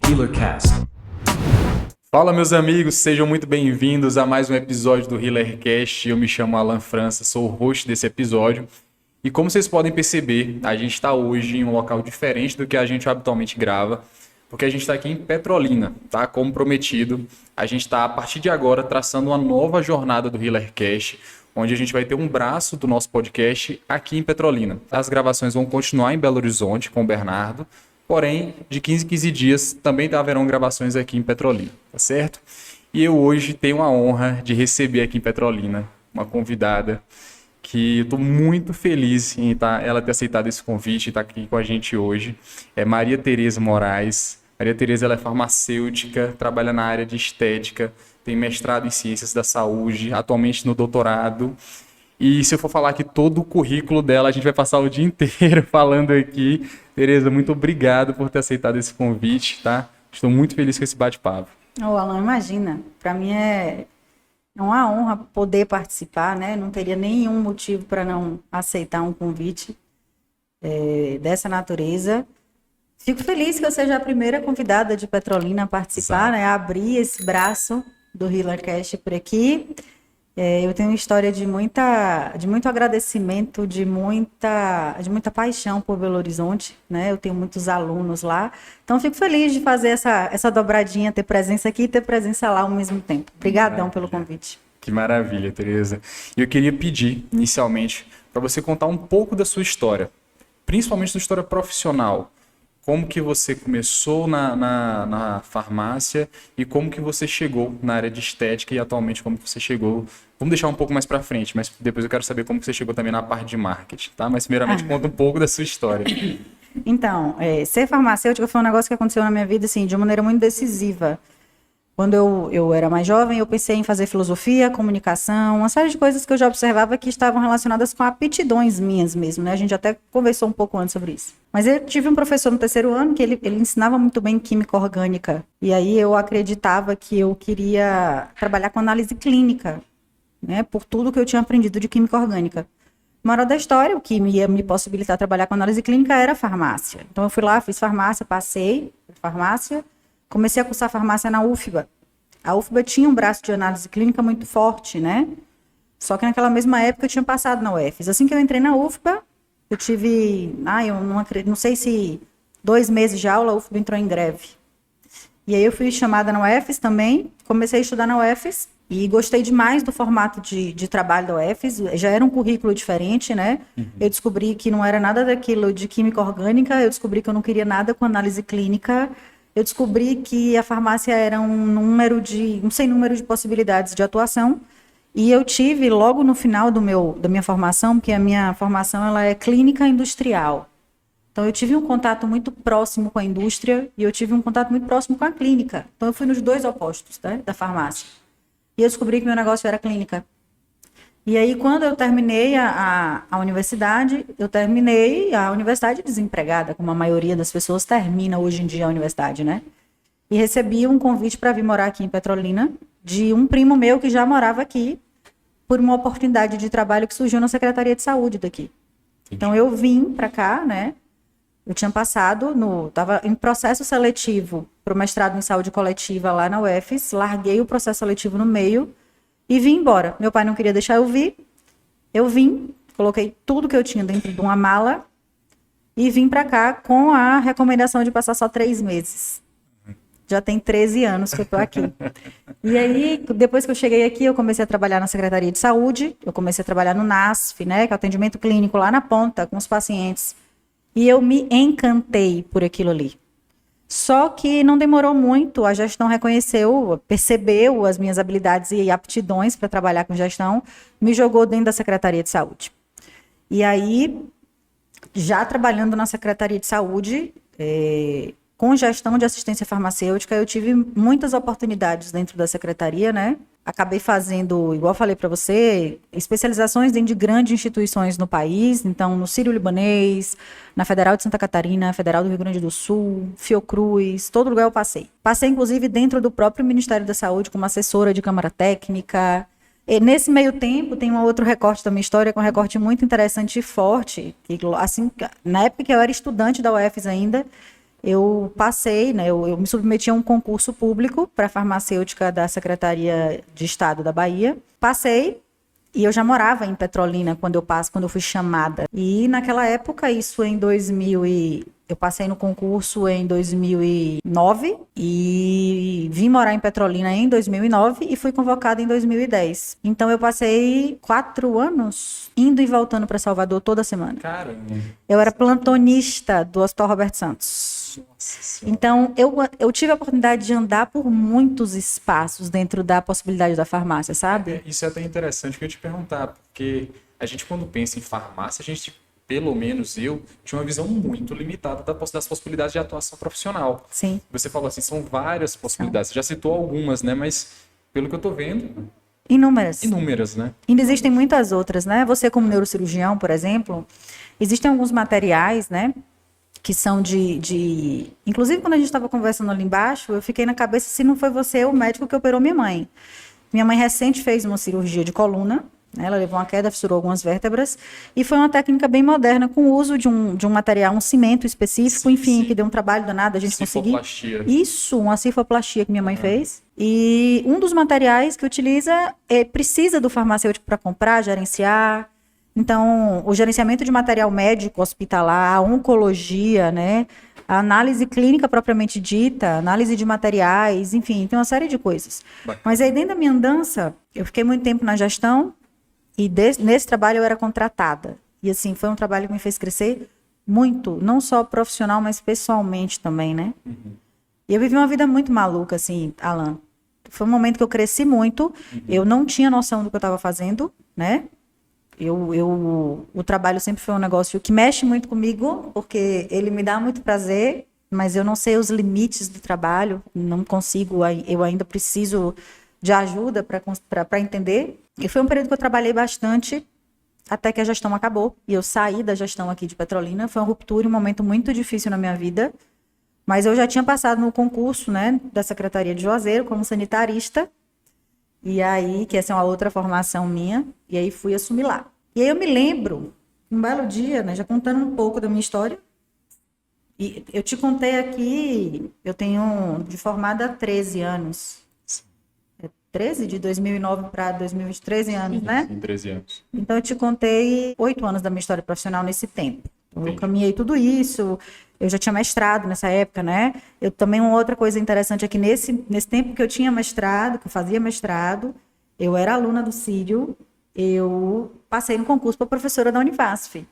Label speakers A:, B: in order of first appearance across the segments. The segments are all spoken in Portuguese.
A: HealerCast. Fala, meus amigos, sejam muito bem-vindos a mais um episódio do HealerCast. Eu me chamo Alan França, sou o host desse episódio. E como vocês podem perceber, a gente está hoje em um local diferente do que a gente habitualmente grava, porque a gente está aqui em Petrolina, tá? Como prometido, a gente está, a partir de agora, traçando uma nova jornada do HealerCast, onde a gente vai ter um braço do nosso podcast aqui em Petrolina. As gravações vão continuar em Belo Horizonte com o Bernardo, porém, de 15 em 15 dias também haverão gravações aqui em Petrolina, tá certo? E eu hoje tenho a honra de receber aqui em Petrolina uma convidada que eu estou muito feliz em ela ter aceitado esse convite e estar aqui com a gente hoje. É Maria Tereza Moraes. Maria Tereza, ela é farmacêutica, trabalha na área de estética, tem mestrado em ciências da saúde, atualmente no doutorado. E se eu for falar aqui todo o currículo dela, a gente vai passar o dia inteiro falando aqui. Tereza, muito obrigado por ter aceitado esse convite, tá? Estou muito feliz com esse bate-papo.
B: Ô, Alan, imagina, para mim é uma honra poder participar, né? Não teria nenhum motivo para não aceitar um convite dessa natureza. Fico feliz que eu seja a primeira convidada de Petrolina a participar, né? A abrir esse braço do HealerCast por aqui. Eu tenho uma história de muito agradecimento, de muita paixão por Belo Horizonte, né? Eu tenho muitos alunos lá. Então, fico feliz de fazer essa dobradinha, ter presença aqui e ter presença lá ao mesmo tempo. Obrigadão pelo convite.
A: Que maravilha, Tereza. E eu queria pedir, inicialmente, para você contar um pouco da sua história, principalmente sua história profissional. Como que você começou na farmácia e como que você chegou na área de estética e atualmente como que você chegou. Vamos deixar um pouco mais para frente, mas depois eu quero saber como que você chegou também na parte de marketing, tá? Mas primeiramente conta um pouco da sua história.
B: Então, ser farmacêutica foi um negócio que aconteceu na minha vida, assim, de uma maneira muito decisiva. Quando eu era mais jovem, eu pensei em fazer filosofia, comunicação, uma série de coisas que eu já observava que estavam relacionadas com aptidões minhas mesmo, né? A gente até conversou um pouco antes sobre isso. Mas eu tive um professor no terceiro ano que ele ensinava muito bem química orgânica. E aí eu acreditava que eu queria trabalhar com análise clínica, né? Por tudo que eu tinha aprendido de química orgânica. Moral da história, o que ia me possibilitar trabalhar com análise clínica era farmácia. Então eu fui lá, fiz farmácia, passei por farmácia. Comecei a cursar farmácia na UFBA. A UFBA tinha um braço de análise clínica muito forte, né? Só que naquela mesma época eu tinha passado na UFES. Assim que eu entrei na UFBA, eu tive, eu não sei se 2 meses de aula, a UFBA entrou em greve. E aí eu fui chamada na UFES também, comecei a estudar na UFES e gostei demais do formato de trabalho da UFES. Já era um currículo diferente, né? Eu descobri que não era nada daquilo de química orgânica, eu descobri que eu não queria nada com análise clínica. Eu descobri que a farmácia era um sem número de possibilidades de atuação. E eu tive, logo no final da minha formação, porque a minha formação ela é clínica industrial. Então, eu tive um contato muito próximo com a indústria e eu tive um contato muito próximo com a clínica. Então, eu fui nos dois opostos, né, da farmácia. E eu descobri que meu negócio era clínica. E aí, quando eu terminei a universidade, desempregada, como a maioria das pessoas termina hoje em dia a universidade, né? E recebi um convite para vir morar aqui em Petrolina, de um primo meu que já morava aqui, por uma oportunidade de trabalho que surgiu na Secretaria de Saúde daqui. Então, eu vim para cá, né? Eu tinha estava em processo seletivo para o mestrado em saúde coletiva lá na UFES, larguei o processo seletivo no meio, e vim embora. Meu pai não queria deixar eu vir. Eu vim, coloquei tudo que eu tinha dentro de uma mala e vim para cá com a recomendação de passar só 3 meses. Já tem 13 anos que eu tô aqui. E aí, depois que eu cheguei aqui, eu comecei a trabalhar na Secretaria de Saúde, eu comecei a trabalhar no NASF, né, que é o atendimento clínico lá na ponta, com os pacientes. E eu me encantei por aquilo ali. Só que não demorou muito, a gestão percebeu as minhas habilidades e aptidões para trabalhar com gestão, me jogou dentro da Secretaria de Saúde. E aí, já trabalhando na Secretaria de Saúde, com gestão de assistência farmacêutica, eu tive muitas oportunidades dentro da secretaria, né? Acabei fazendo, igual falei para você, especializações dentro de grandes instituições no país, então no Sírio-Libanês, na Federal de Santa Catarina, Federal do Rio Grande do Sul, Fiocruz, todo lugar eu passei. Passei, inclusive, dentro do próprio Ministério da Saúde, como assessora de Câmara Técnica. E nesse meio tempo, tem um outro recorte da minha história, que é um recorte muito interessante e forte, que, assim, na época que eu era estudante da UFES ainda, eu passei, né? Eu me submeti a um concurso público para farmacêutica da Secretaria de Estado da Bahia. Passei. E eu já morava em Petrolina quando eu fui chamada. E naquela época, isso em 2000 eu passei no concurso em 2009 e vim morar em Petrolina em 2009 e fui convocada em 2010. Então eu passei 4 anos indo e voltando para Salvador toda semana.
A: Caramba.
B: Eu era plantonista do Hospital Roberto Santos. Então, eu tive a oportunidade de andar por muitos espaços dentro da possibilidade da farmácia, sabe?
A: Isso é até interessante que eu te perguntar, porque a gente, quando pensa em farmácia, a gente, pelo menos eu, tinha uma visão muito limitada das possibilidades de atuação profissional.
B: Sim.
A: Você falou assim, são várias possibilidades. Você já citou algumas, né? Mas, pelo que eu tô vendo,
B: Inúmeras,
A: né?
B: Ainda existem muitas outras, né? Você, como neurocirurgião, por exemplo, existem alguns materiais, né? Que são Inclusive, quando a gente estava conversando ali embaixo, eu fiquei na cabeça se não foi você o médico que operou minha mãe. Minha mãe recente fez uma cirurgia de coluna, né? Ela levou uma queda, fissurou algumas vértebras, e foi uma técnica bem moderna, com o uso de um material, um cimento específico, enfim, que deu um trabalho danado, a gente conseguiu. Isso, uma cifoplastia que minha mãe fez. E um dos materiais que utiliza, precisa do farmacêutico para comprar, gerenciar. Então, o gerenciamento de material médico hospitalar, a oncologia, né? A análise clínica propriamente dita, análise de materiais, enfim, tem uma série de coisas.
A: Bacana.
B: Mas aí, dentro da minha andança, eu fiquei muito tempo na gestão e nesse trabalho eu era contratada. E assim, foi um trabalho que me fez crescer muito, não só profissional, mas pessoalmente também, né? E eu vivi uma vida muito maluca, assim, Alan. Foi um momento que eu cresci muito, eu não tinha noção do que eu estava fazendo, né? O trabalho sempre foi um negócio que mexe muito comigo, porque ele me dá muito prazer, mas eu não sei os limites do trabalho, não consigo, eu ainda preciso de ajuda para entender. E foi um período que eu trabalhei bastante, até que a gestão acabou, e eu saí da gestão aqui de Petrolina. Foi uma ruptura, um momento muito difícil na minha vida, mas eu já tinha passado no concurso, né, da Secretaria de Juazeiro como sanitarista. E aí, que essa é uma outra formação minha, e aí fui assumir lá. E aí eu me lembro, um belo dia, né, já contando um pouco da minha história, e eu te contei aqui, eu tenho de formada há 13 anos. 13? De 2009 para 2020, 13 anos, né?
A: Sim, 13 anos.
B: Então eu te contei 8 anos da minha história profissional nesse tempo. Eu caminhei tudo isso, eu já tinha mestrado nessa época, né? Eu também, uma outra coisa interessante é que nesse tempo que eu tinha mestrado, que eu fazia mestrado, eu era aluna do Círio, eu passei no concurso para professora da Univasf.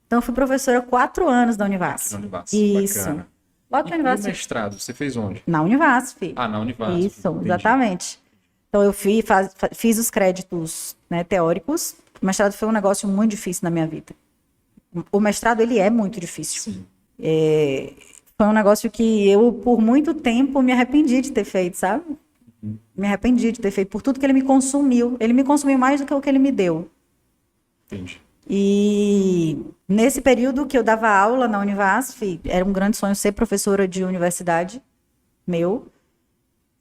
B: Então eu fui professora 4 anos da Univasf. Isso.
A: Bacana.
B: Logo na Univasf.
A: E o mestrado, você fez onde?
B: Na Univasf.
A: Ah, na Univasf.
B: Isso,
A: entendi.
B: Exatamente. Então eu fiz os créditos, né, teóricos. O mestrado foi um negócio muito difícil na minha vida. O mestrado, ele é muito difícil.
A: Sim.
B: Foi um negócio que eu, por muito tempo, me arrependi de ter feito, sabe? Me arrependi de ter feito, por tudo que ele me consumiu. Ele me consumiu mais do que o que ele me deu.
A: Entendi.
B: E nesse período que eu dava aula na Univasf, era um grande sonho ser professora de universidade, meu.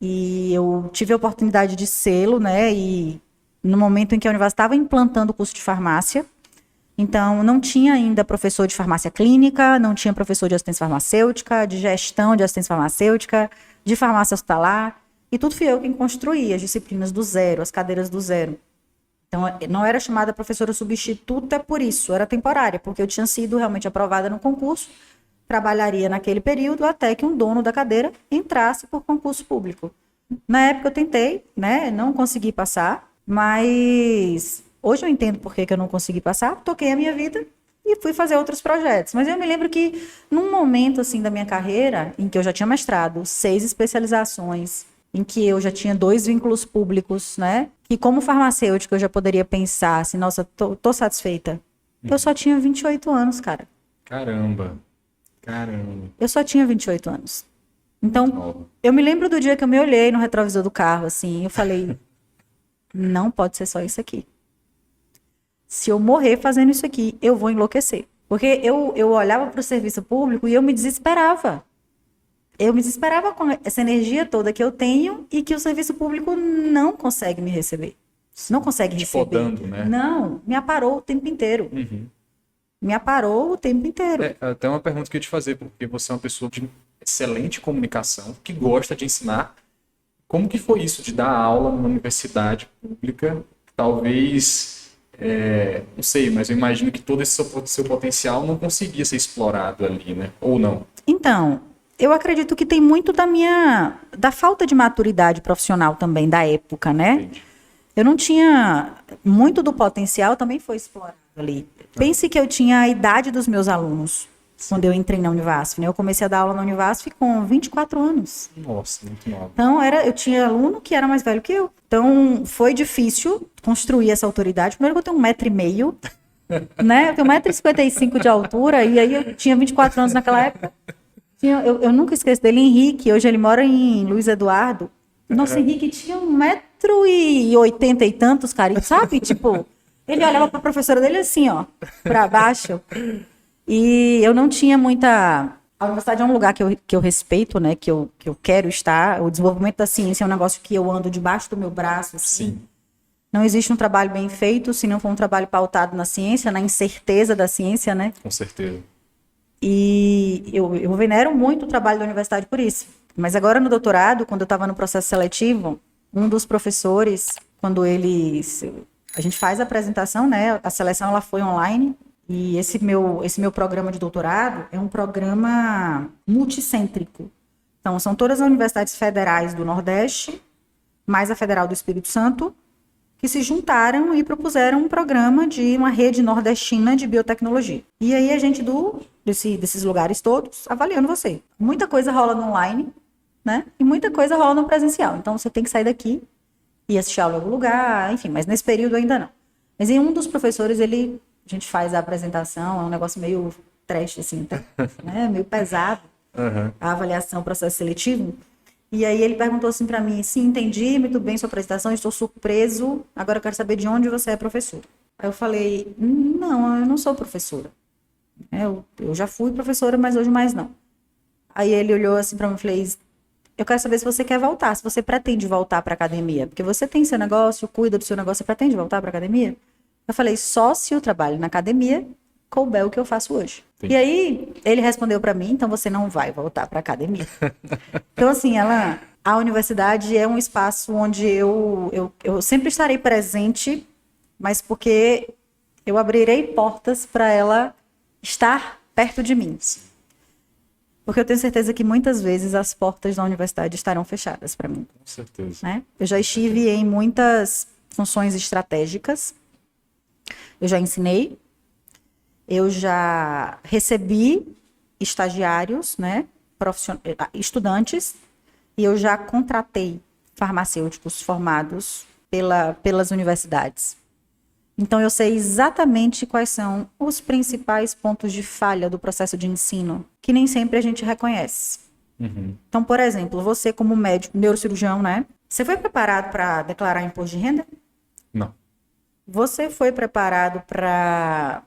B: E eu tive a oportunidade de sê-lo, né? E no momento em que a Univasf estava implantando o curso de farmácia, então não tinha ainda professor de farmácia clínica, não tinha professor de assistência farmacêutica, de gestão de assistência farmacêutica, de farmácia hospitalar, e tudo fui eu quem construía as disciplinas do zero, as cadeiras do zero. Então, não era chamada professora substituta por isso, era temporária, porque eu tinha sido realmente aprovada no concurso, trabalharia naquele período até que um dono da cadeira entrasse por concurso público. Na época eu tentei, né, não consegui passar, mas hoje eu entendo por que eu não consegui passar, toquei a minha vida e fui fazer outros projetos. Mas eu me lembro que num momento assim da minha carreira, em que eu já tinha mestrado, 6 especializações, em que eu já tinha 2 vínculos públicos, né? Que como farmacêutica eu já poderia pensar assim, nossa, tô satisfeita. Eu só tinha 28 anos, cara.
A: Caramba.
B: Eu só tinha 28 anos. Então, eu me lembro do dia que eu me olhei no retrovisor do carro, assim, eu falei, não pode ser só isso aqui. Se eu morrer fazendo isso aqui, eu vou enlouquecer. Porque eu olhava para o serviço público e eu me desesperava. Eu me desesperava com essa energia toda que eu tenho e que o serviço público não consegue me receber. Não consegue receber.
A: Podando, né?
B: Não, me aparou o tempo inteiro.
A: Uhum.
B: Me aparou o tempo inteiro.
A: Até uma pergunta que eu ia te fazer, porque você é uma pessoa de excelente comunicação, que gosta de ensinar. Como que foi isso de dar aula numa universidade pública? Talvez, não sei, mas eu imagino que todo esse seu potencial não conseguia ser explorado ali, né? Ou não?
B: Então, eu acredito que tem muito da falta de maturidade profissional também da época, né?
A: Entendi.
B: Eu não tinha, muito do potencial também foi explorado ali. Pense que eu tinha a idade dos meus alunos quando eu entrei na Univasf, né? Eu comecei a dar aula na Univasf com 24 anos.
A: Nossa, muito nova.
B: Então, eu tinha aluno que era mais velho que eu. Então, foi difícil construir essa autoridade. Primeiro que eu tenho 1,5 m, né? Eu tenho 1,55 m de altura, e aí eu tinha 24 anos naquela época. Eu nunca esqueço dele, Henrique. Hoje ele mora em Luiz Eduardo. Nossa, Henrique tinha 1,80 m e tantos, cara. E sabe, tipo, ele olhava para a professora dele assim, ó, para baixo. E eu não tinha muita... A universidade é um lugar que eu respeito, né? Que eu quero estar. O desenvolvimento da ciência é um negócio que eu ando debaixo do meu braço, assim.
A: Sim.
B: Não existe um trabalho bem feito se não for um trabalho pautado na ciência, na incerteza da ciência, né?
A: Com certeza.
B: E eu venero muito o trabalho da universidade por isso. Mas agora no doutorado, quando eu estava no processo seletivo, um dos professores, quando a gente faz a apresentação, né? A seleção ela foi online. E esse meu programa de doutorado é um programa multicêntrico. Então, são todas as universidades federais do Nordeste, mais a Federal do Espírito Santo, que se juntaram e propuseram um programa de uma rede nordestina de biotecnologia. E aí a gente desses lugares todos avaliando você. Muita coisa rola no online, né? E muita coisa rola no presencial. Então, você tem que sair daqui e assistir aula em algum lugar, enfim, mas nesse período ainda não. Mas em um dos professores, a gente faz a apresentação, é um negócio meio trash, assim, né? Meio pesado, a avaliação, o processo seletivo. E aí ele perguntou assim para mim, sim, entendi muito bem sua apresentação, estou surpreso, agora eu quero saber de onde você é professora. Aí eu falei, não, eu não sou professora. Eu já fui professora, mas hoje mais não. Aí ele olhou assim para mim e falou, eu quero saber se você quer voltar, se você pretende voltar para a academia, porque você tem seu negócio, cuida do seu negócio, você pretende voltar para a academia? Eu falei, só se eu trabalho na academia, couber o que eu faço hoje. Sim. E aí, ele respondeu para mim, então você não vai voltar para a academia. Então, assim, a universidade é um espaço onde eu sempre estarei presente, mas porque eu abrirei portas para ela estar perto de mim. Porque eu tenho certeza que muitas vezes as portas da universidade estarão fechadas para mim.
A: Com certeza.
B: Né? Eu já estive em muitas funções estratégicas, eu já ensinei, eu já recebi estagiários, né, estudantes, e eu já contratei farmacêuticos formados pelas universidades. Então, eu sei exatamente quais são os principais pontos de falha do processo de ensino, que nem sempre a gente reconhece.
A: Uhum.
B: Então, por exemplo, você como médico, neurocirurgião, né, você foi preparado para declarar imposto de renda?
A: Não.
B: Você foi preparado para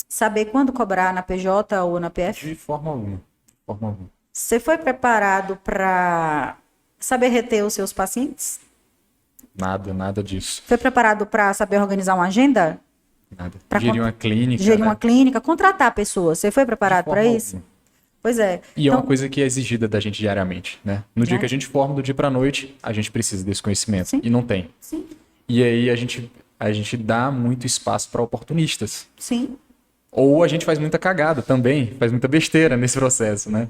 B: saber quando cobrar na PJ ou na PF?
A: De forma alguma.
B: Você foi preparado para saber reter os seus pacientes?
A: Nada disso.
B: Foi preparado para saber organizar uma agenda?
A: Nada. Gerir uma clínica.
B: Gerir uma clínica, contratar pessoas. Você foi preparado para isso?
A: Alguma.
B: Pois é.
A: E é uma coisa que é exigida da gente diariamente, né? No dia que a gente forma, do dia para a noite, a gente precisa desse conhecimento. Sim. E não tem.
B: Sim.
A: E aí a gente dá muito espaço para oportunistas.
B: Sim.
A: Ou a gente faz muita cagada também, faz muita besteira nesse processo, né?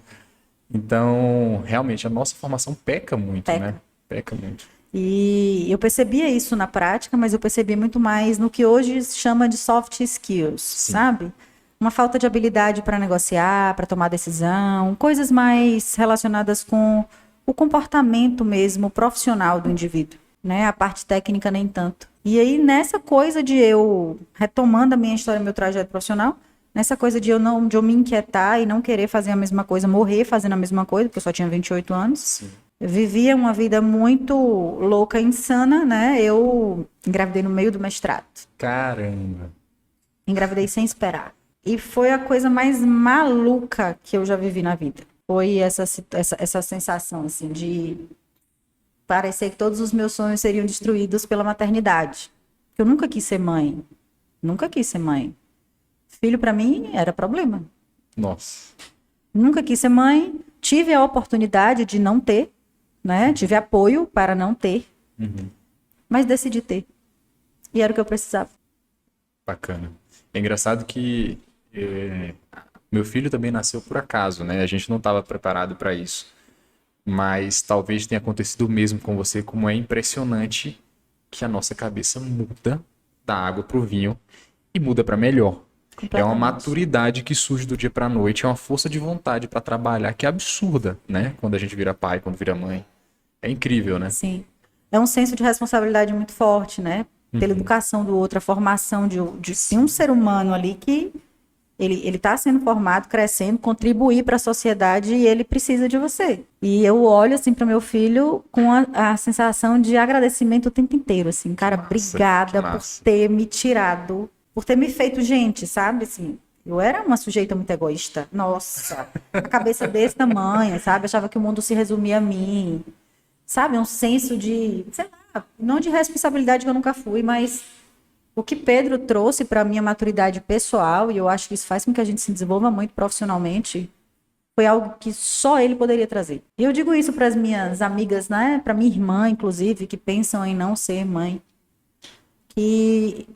A: Então, realmente, a nossa formação peca muito, né? Peca muito.
B: E eu percebia isso na prática, mas eu percebia muito mais no que hoje se chama de soft skills, Sim. sabe? Uma falta de habilidade para negociar, para tomar decisão, coisas mais relacionadas com o comportamento mesmo profissional do indivíduo, né? A parte técnica nem tanto. E aí, nessa coisa de eu, retomando a minha história, meu trajeto profissional, nessa coisa de eu me inquietar e não querer fazer a mesma coisa, morrer fazendo a mesma coisa, porque eu só tinha 28 anos. Sim. Eu vivia uma vida muito louca, insana, né? Eu engravidei no meio do mestrado.
A: Caramba!
B: Engravidei sem esperar. E foi a coisa mais maluca que eu já vivi na vida. Foi essa sensação, assim, de parecer que todos os meus sonhos seriam destruídos pela maternidade. Eu nunca quis ser mãe. Nunca quis ser mãe. Filho, para mim, era problema.
A: Nossa.
B: Nunca quis ser mãe. tive a oportunidade de não ter, né? Tive apoio para não ter, mas decidi ter. E era o que eu precisava.
A: Bacana. É engraçado que meu filho também nasceu por acaso, né? A gente não estava preparado para isso. Mas talvez tenha acontecido o mesmo com você, como é impressionante que a nossa cabeça muda da água pro vinho e muda para melhor. É uma
B: Completamente.
A: maturidade que surge do dia para noite, é uma força de vontade para trabalhar que é absurda, né? Quando a gente vira pai, quando vira mãe. É incrível, né?
B: Sim. É um senso de responsabilidade muito forte, né? Pela educação do outro, a formação de um ser humano ali que ele está sendo formado, crescendo, contribuir para a sociedade e ele precisa de você. E eu olho assim para o meu filho com a sensação de agradecimento o tempo inteiro, assim, cara,
A: massa,
B: obrigada
A: que
B: por
A: massa.
B: ter me tirado, por ter me feito gente, sabe? Assim, eu era uma sujeita muito egoísta. Nossa, a cabeça desse tamanho, sabe? Achava que o mundo se resumia a mim. Sabe? Um senso de, sei lá, não de responsabilidade que eu nunca fui, mas o que Pedro trouxe para a minha maturidade pessoal, e eu acho que isso faz com que a gente se desenvolva muito profissionalmente, foi algo que só ele poderia trazer. E eu digo isso para as minhas amigas, né? Para minha irmã, inclusive, que pensam em não ser mãe, que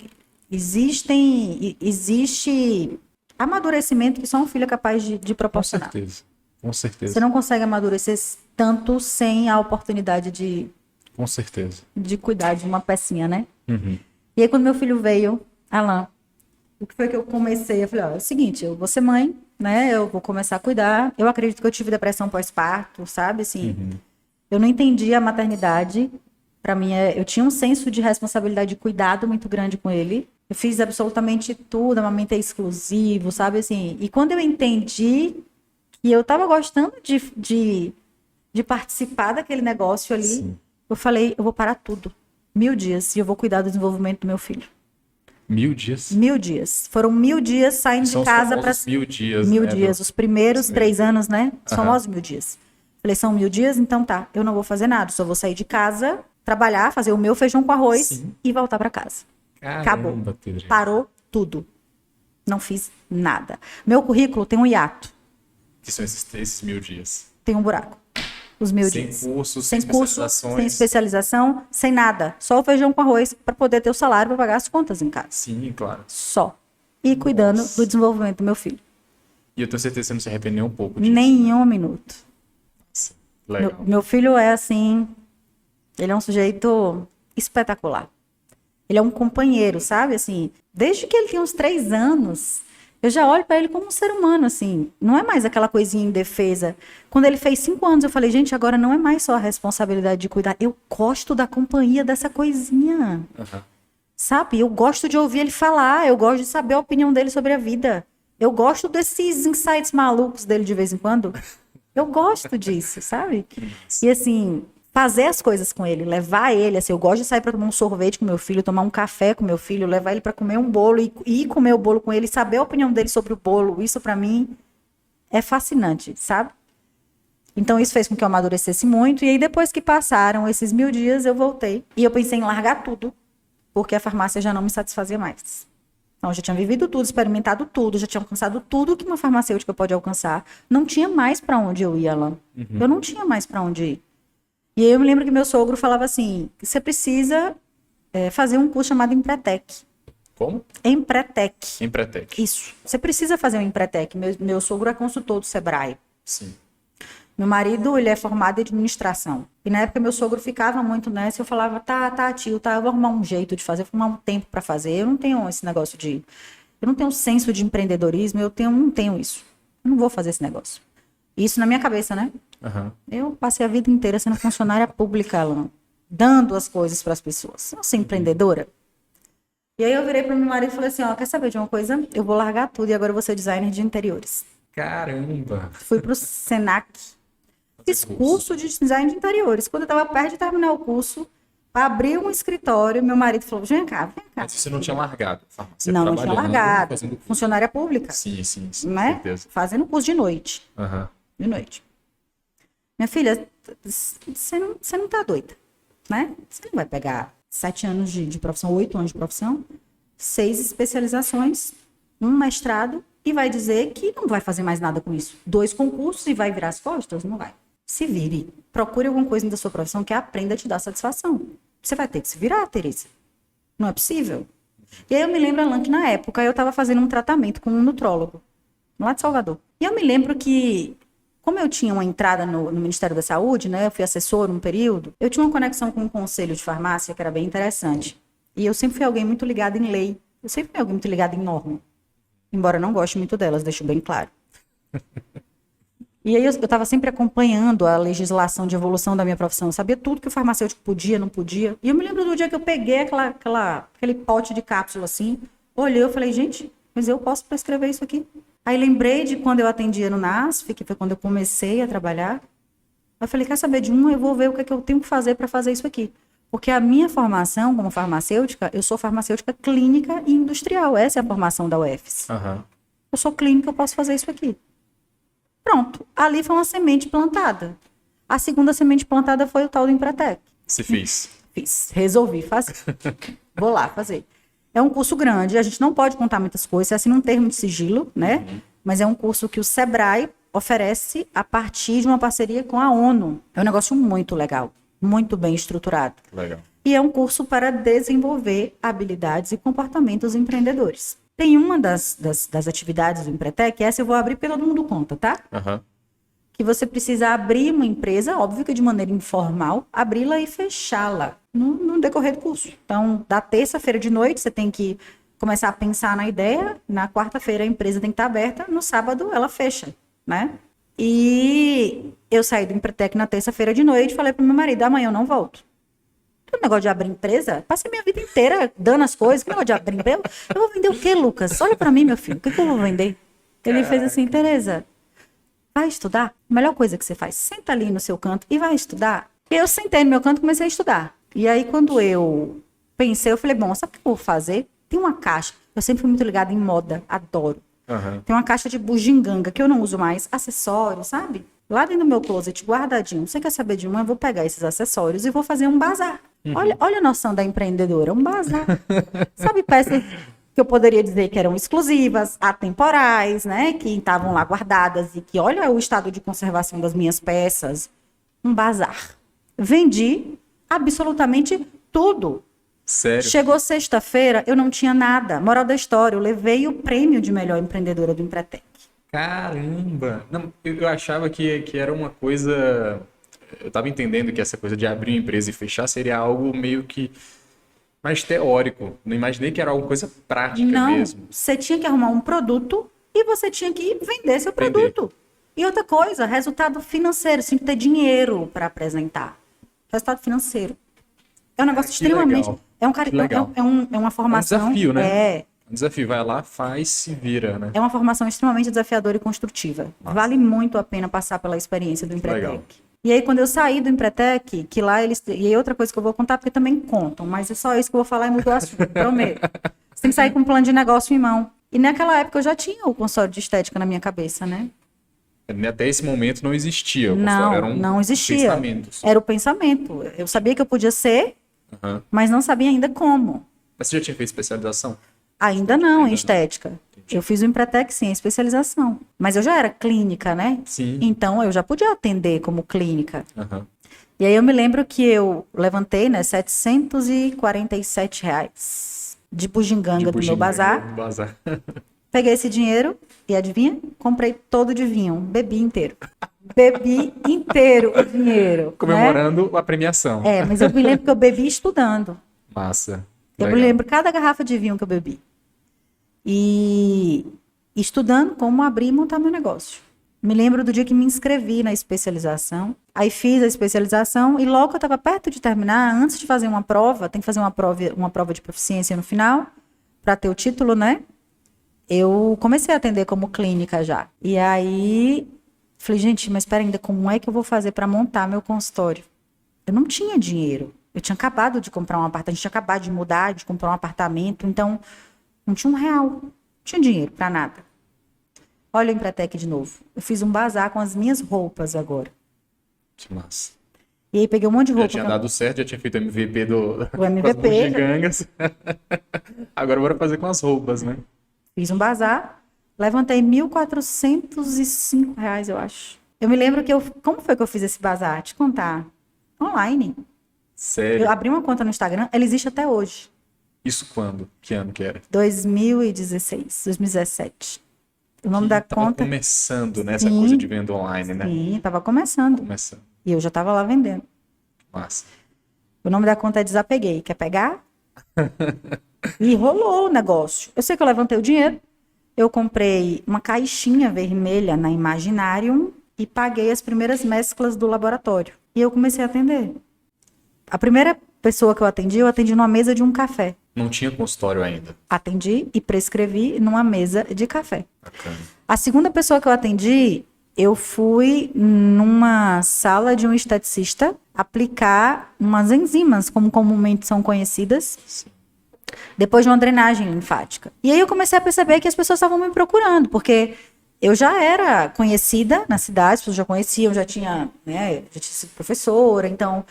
B: existe amadurecimento que só um filho é capaz de
A: Com
B: proporcionar.
A: certeza. Com
B: Você
A: certeza.
B: não consegue amadurecer tanto sem a oportunidade
A: Com certeza.
B: de cuidar de uma pecinha, né?
A: Uhum.
B: E aí, quando meu filho veio, Alan, o que foi que eu comecei? Eu falei, ó, é o seguinte, eu vou ser mãe, né? Eu vou começar a cuidar. Eu acredito que eu tive depressão pós-parto, sabe? Assim, eu não entendi a maternidade. Para mim, eu tinha um senso de responsabilidade de cuidado muito grande com ele. Eu fiz absolutamente tudo, amamentei exclusivo, sabe? Assim, e quando eu entendi que eu tava gostando de participar daquele negócio ali,
A: Sim.
B: eu falei, eu vou parar tudo. 1000 dias e eu vou cuidar do desenvolvimento do meu filho.
A: 1000 dias.
B: 1000 dias. Foram 1000 dias saindo
A: São
B: de
A: os
B: casa para
A: famosos 1000 dias,
B: 1000
A: né?
B: dias. Os primeiros
A: Isso
B: 3
A: mesmo.
B: anos, né? Os
A: Aham.
B: famosos 1000 dias. Falei, são 1000 dias? Então tá, eu não vou fazer nada. Só vou sair de casa, trabalhar, fazer o meu feijão com arroz
A: Sim.
B: e voltar para casa. Acabou.
A: Caramba, Pedro.
B: Parou tudo. Não fiz nada. Meu currículo tem um hiato,
A: Que são esses 1000 dias.
B: tem um buraco. Os 1000
A: Sem
B: dias.
A: cursos,
B: Sem
A: sem
B: curso,
A: especializações.
B: sem especialização, sem nada. Só o feijão com arroz para poder ter o salário para pagar as contas em casa.
A: Sim, claro.
B: Só. E cuidando
A: Nossa.
B: do desenvolvimento do meu filho.
A: E eu tenho certeza que você não se arrepende nem um pouco disso.
B: Nenhum minuto.
A: Sim. Legal.
B: Meu filho é assim, ele é um sujeito espetacular. Ele é um companheiro, sabe? Assim, desde que ele tem uns 3 anos, eu já olho para ele como um ser humano, assim. Não é mais aquela coisinha indefesa. Quando ele fez 5 anos, eu falei, gente, agora não é mais só a responsabilidade de cuidar. Eu gosto da companhia dessa coisinha.
A: Aham.
B: Sabe? Eu gosto de ouvir ele falar, eu gosto de saber a opinião dele sobre a vida. Eu gosto desses insights malucos dele de vez em quando. Eu gosto disso, sabe? E assim, fazer as coisas com ele, levar ele, assim, eu gosto de sair para tomar um sorvete com meu filho, tomar um café com meu filho, levar ele para comer um bolo e ir comer o bolo com ele, saber a opinião dele sobre o bolo. Isso para mim é fascinante, sabe? Então isso fez com que eu amadurecesse muito. E aí depois que passaram esses 1000 dias, eu voltei. E eu pensei em largar tudo, porque a farmácia já não me satisfazia mais. Então, eu já tinha vivido tudo, experimentado tudo, já tinha alcançado tudo que uma farmacêutica pode alcançar. Não tinha mais para onde eu ir, Alan. Eu não tinha mais para onde ir. E aí eu me lembro que meu sogro falava assim, você precisa fazer um curso chamado Empretec.
A: Como?
B: Empretec.
A: Empretec.
B: Isso. Você precisa fazer um Empretec. Meu sogro é consultor do Sebrae.
A: Sim.
B: Meu marido, ele é formado em administração. E na época meu sogro ficava muito nessa, eu falava, tá, tio, tá, eu vou arrumar um jeito de fazer, vou arrumar um tempo para fazer. Eu não tenho esse negócio eu não tenho senso de empreendedorismo, não tenho isso. Eu não vou fazer esse negócio. Isso na minha cabeça, né?
A: Aham.
B: Eu passei a vida inteira sendo funcionária pública, Alan, dando as coisas para as pessoas. Eu sou empreendedora. E aí eu virei para meu marido e falei assim, ó, quer saber de uma coisa? Eu vou largar tudo e agora eu vou ser designer de interiores.
A: Caramba.
B: Fui pro Senac. Fiz curso de design de interiores. Quando eu estava perto de terminar o curso, abri um escritório, meu marido falou, vem cá.
A: Mas você não tinha largado a farmácia?
B: Não tinha
A: trabalhando,
B: largado.
A: fazendo curso.
B: Funcionária pública,
A: Sim, com
B: né?
A: certeza.
B: Fazendo curso de noite.
A: Aham.
B: De noite. Minha filha, você não tá doida, né? Você não vai pegar 7 anos de profissão, 8 anos de profissão, 6 especializações, um mestrado e vai dizer que não vai fazer mais nada com isso. 2 concursos e vai virar as costas? Não vai. Se vire. Procure alguma coisa da sua profissão que aprenda a te dar satisfação. Você vai ter que se virar, Teresa. Não é possível. E aí eu me lembro, Alan, que na época eu estava fazendo um tratamento com um nutrólogo, lá de Salvador. E eu me lembro que, como eu tinha uma entrada no Ministério da Saúde, né, eu fui assessor um período, eu tinha uma conexão com um conselho de farmácia que era bem interessante. E eu sempre fui alguém muito ligado em lei. Eu sempre fui alguém muito ligado em norma. Embora eu não goste muito delas, deixo bem claro. E aí eu estava sempre acompanhando a legislação de evolução da minha profissão. Eu sabia tudo que o farmacêutico podia, não podia. E eu me lembro do dia que eu peguei aquele pote de cápsula assim, olhei e falei, gente, mas eu posso prescrever isso aqui. Aí lembrei de quando eu atendia no NASF, que foi quando eu comecei a trabalhar. Eu falei, quer saber de um? Eu vou ver o que é que eu tenho que fazer para fazer isso aqui. Porque a minha formação como farmacêutica, eu sou farmacêutica clínica e industrial. Essa é a formação da UFES.
A: Aham.
B: Eu sou clínica, eu posso fazer isso aqui. Pronto, ali foi uma semente plantada. A segunda semente plantada foi o tal do Empretec.
A: Você fez.
B: Fiz, resolvi fazer. Vou lá fazer. É um curso grande, a gente não pode contar muitas coisas, é assim um termo de sigilo, né? Mas é um curso que o Sebrae oferece a partir de uma parceria com a ONU. É um negócio muito legal, muito bem estruturado.
A: Legal.
B: E é um curso para desenvolver habilidades e comportamentos empreendedores. Tem uma das atividades do Empretec, essa eu vou abrir porque todo mundo conta, tá?
A: Aham.
B: Que você precisa abrir uma empresa, óbvio que de maneira informal, abri-la e fechá-la no decorrer do curso. Então, da terça-feira de noite, você tem que começar a pensar na ideia, na quarta-feira a empresa tem que estar aberta, no sábado ela fecha, né? E eu saí do Empretec na terça-feira de noite e falei para o meu marido, amanhã eu não volto. O negócio de abrir empresa, passei minha vida inteira dando as coisas, que negócio de abrir empresa? Eu vou vender o quê, Lucas? Olha para mim, meu filho, o que eu vou vender? Ele fez assim, Teresa, vai estudar? A melhor coisa que você faz, senta ali no seu canto e vai estudar. E eu sentei no meu canto e comecei a estudar. E aí, quando eu pensei, eu falei, bom, sabe o que eu vou fazer? Tem uma caixa, eu sempre fui muito ligada em moda, adoro.
A: Aham.
B: Tem uma caixa de bugiganga, que eu não uso mais, acessórios, sabe? Lá dentro do meu closet, guardadinho. Você quer saber de uma? Eu vou pegar esses acessórios e vou fazer um bazar. Olha a noção da empreendedora, um bazar. Sabe, peças que eu poderia dizer que eram exclusivas, atemporais, né? Que estavam lá guardadas e que olha o estado de conservação das minhas peças. Um bazar. Vendi absolutamente tudo.
A: Sério?
B: Chegou sexta-feira, eu não tinha nada. Moral da história, eu levei o prêmio de melhor empreendedora do Empretec.
A: Caramba! Não, eu achava que era uma coisa. Eu estava entendendo que essa coisa de abrir uma empresa e fechar seria algo meio que mais teórico. Não imaginei que era alguma coisa prática
B: Não,
A: mesmo.
B: você tinha que arrumar um produto e você tinha que vender seu
A: Vender.
B: produto. E outra coisa, resultado financeiro, você tinha que ter dinheiro para apresentar. Resultado financeiro. É um negócio
A: Que
B: extremamente.
A: legal.
B: É,
A: Que legal.
B: é uma formação.
A: desafio, né?
B: É,
A: Um desafio. Vai lá, faz, se vira, né?
B: é uma formação extremamente desafiadora e construtiva.
A: Massa.
B: Vale muito a pena passar pela experiência do Empretec.
A: Legal.
B: E aí, quando eu saí do Empretec, que lá eles. E aí, outra coisa que eu vou contar, porque também contam, mas é só isso que eu vou falar e mudou o assunto, prometo. Você tem que sair com um plano de negócio em mão. E naquela época eu já tinha o consultório de estética na minha cabeça, né?
A: Até esse momento não existia. O consultório era
B: Não existia.
A: pensamentos.
B: Era o pensamento. Eu sabia que eu podia ser,
A: Aham.
B: mas não sabia ainda como.
A: Mas você já tinha feito especialização?
B: Ainda não,
A: Ainda
B: em
A: não.
B: estética. Eu fiz o Empretec, sim, a especialização. Mas eu já era clínica, né?
A: Sim.
B: Então, eu já podia atender como clínica.
A: Aham.
B: E aí, eu me lembro que eu levantei, né, R$ 747 de bugiganga do meu bazar.
A: Do bazar.
B: Peguei esse dinheiro e adivinha? Comprei todo de vinho, bebi inteiro. Bebi inteiro o dinheiro. Né?
A: Comemorando a premiação.
B: É, mas eu me lembro que eu bebi estudando.
A: Massa.
B: Eu me
A: Legal.
B: lembro cada garrafa de vinho que eu bebi. E estudando como abrir e montar meu negócio. Me lembro do dia que me inscrevi na especialização. Aí fiz a especialização e logo que eu estava perto de terminar, antes de fazer uma prova, tem que fazer uma prova de proficiência no final, para ter o título, né? Eu comecei a atender como clínica já. E aí, falei, gente, mas espera ainda, como é que eu vou fazer para montar meu consultório? Eu não tinha dinheiro. Eu tinha acabado de comprar um apartamento, a gente tinha acabado de mudar, de comprar um apartamento, então não tinha R$ 1, não tinha dinheiro para nada. Olha o Empretec de novo. Eu fiz um bazar com as minhas roupas agora.
A: Que massa.
B: E aí peguei um monte de
A: Já
B: roupa.
A: tinha dado certo, já tinha feito o MVP
B: O MVP.
A: das bugigangas. Agora bora fazer com as roupas, né?
B: Fiz um bazar Levantei R$ 1.405, eu acho. Eu me lembro que como foi que eu fiz esse bazar? Te contar. Online.
A: Sério?
B: Eu abri uma conta no Instagram, ela existe até hoje.
A: Isso quando? Que ano que era?
B: 2016, 2017. O nome
A: Que
B: da
A: tava
B: conta.
A: começando, né? Essa
B: Sim,
A: coisa de venda online, né?
B: sim, tava começando.
A: Começando.
B: E eu já tava lá vendendo.
A: Massa.
B: O nome da conta é Desapeguei. Quer pegar? E rolou o negócio. Eu sei que eu levantei o dinheiro. Eu comprei uma caixinha vermelha na Imaginarium e paguei as primeiras mesclas do laboratório. E eu comecei a atender. A primeira pessoa que eu atendi numa mesa de um café.
A: Não tinha consultório ainda.
B: Atendi e prescrevi numa mesa de café.
A: Bacana.
B: A segunda pessoa que eu atendi, eu fui numa sala de um esteticista aplicar umas enzimas, como comumente são conhecidas,
A: Sim.
B: depois de uma drenagem linfática. E aí eu comecei a perceber que as pessoas estavam me procurando, porque eu já era conhecida na cidade, as pessoas já conheciam, já tinha sido professora, então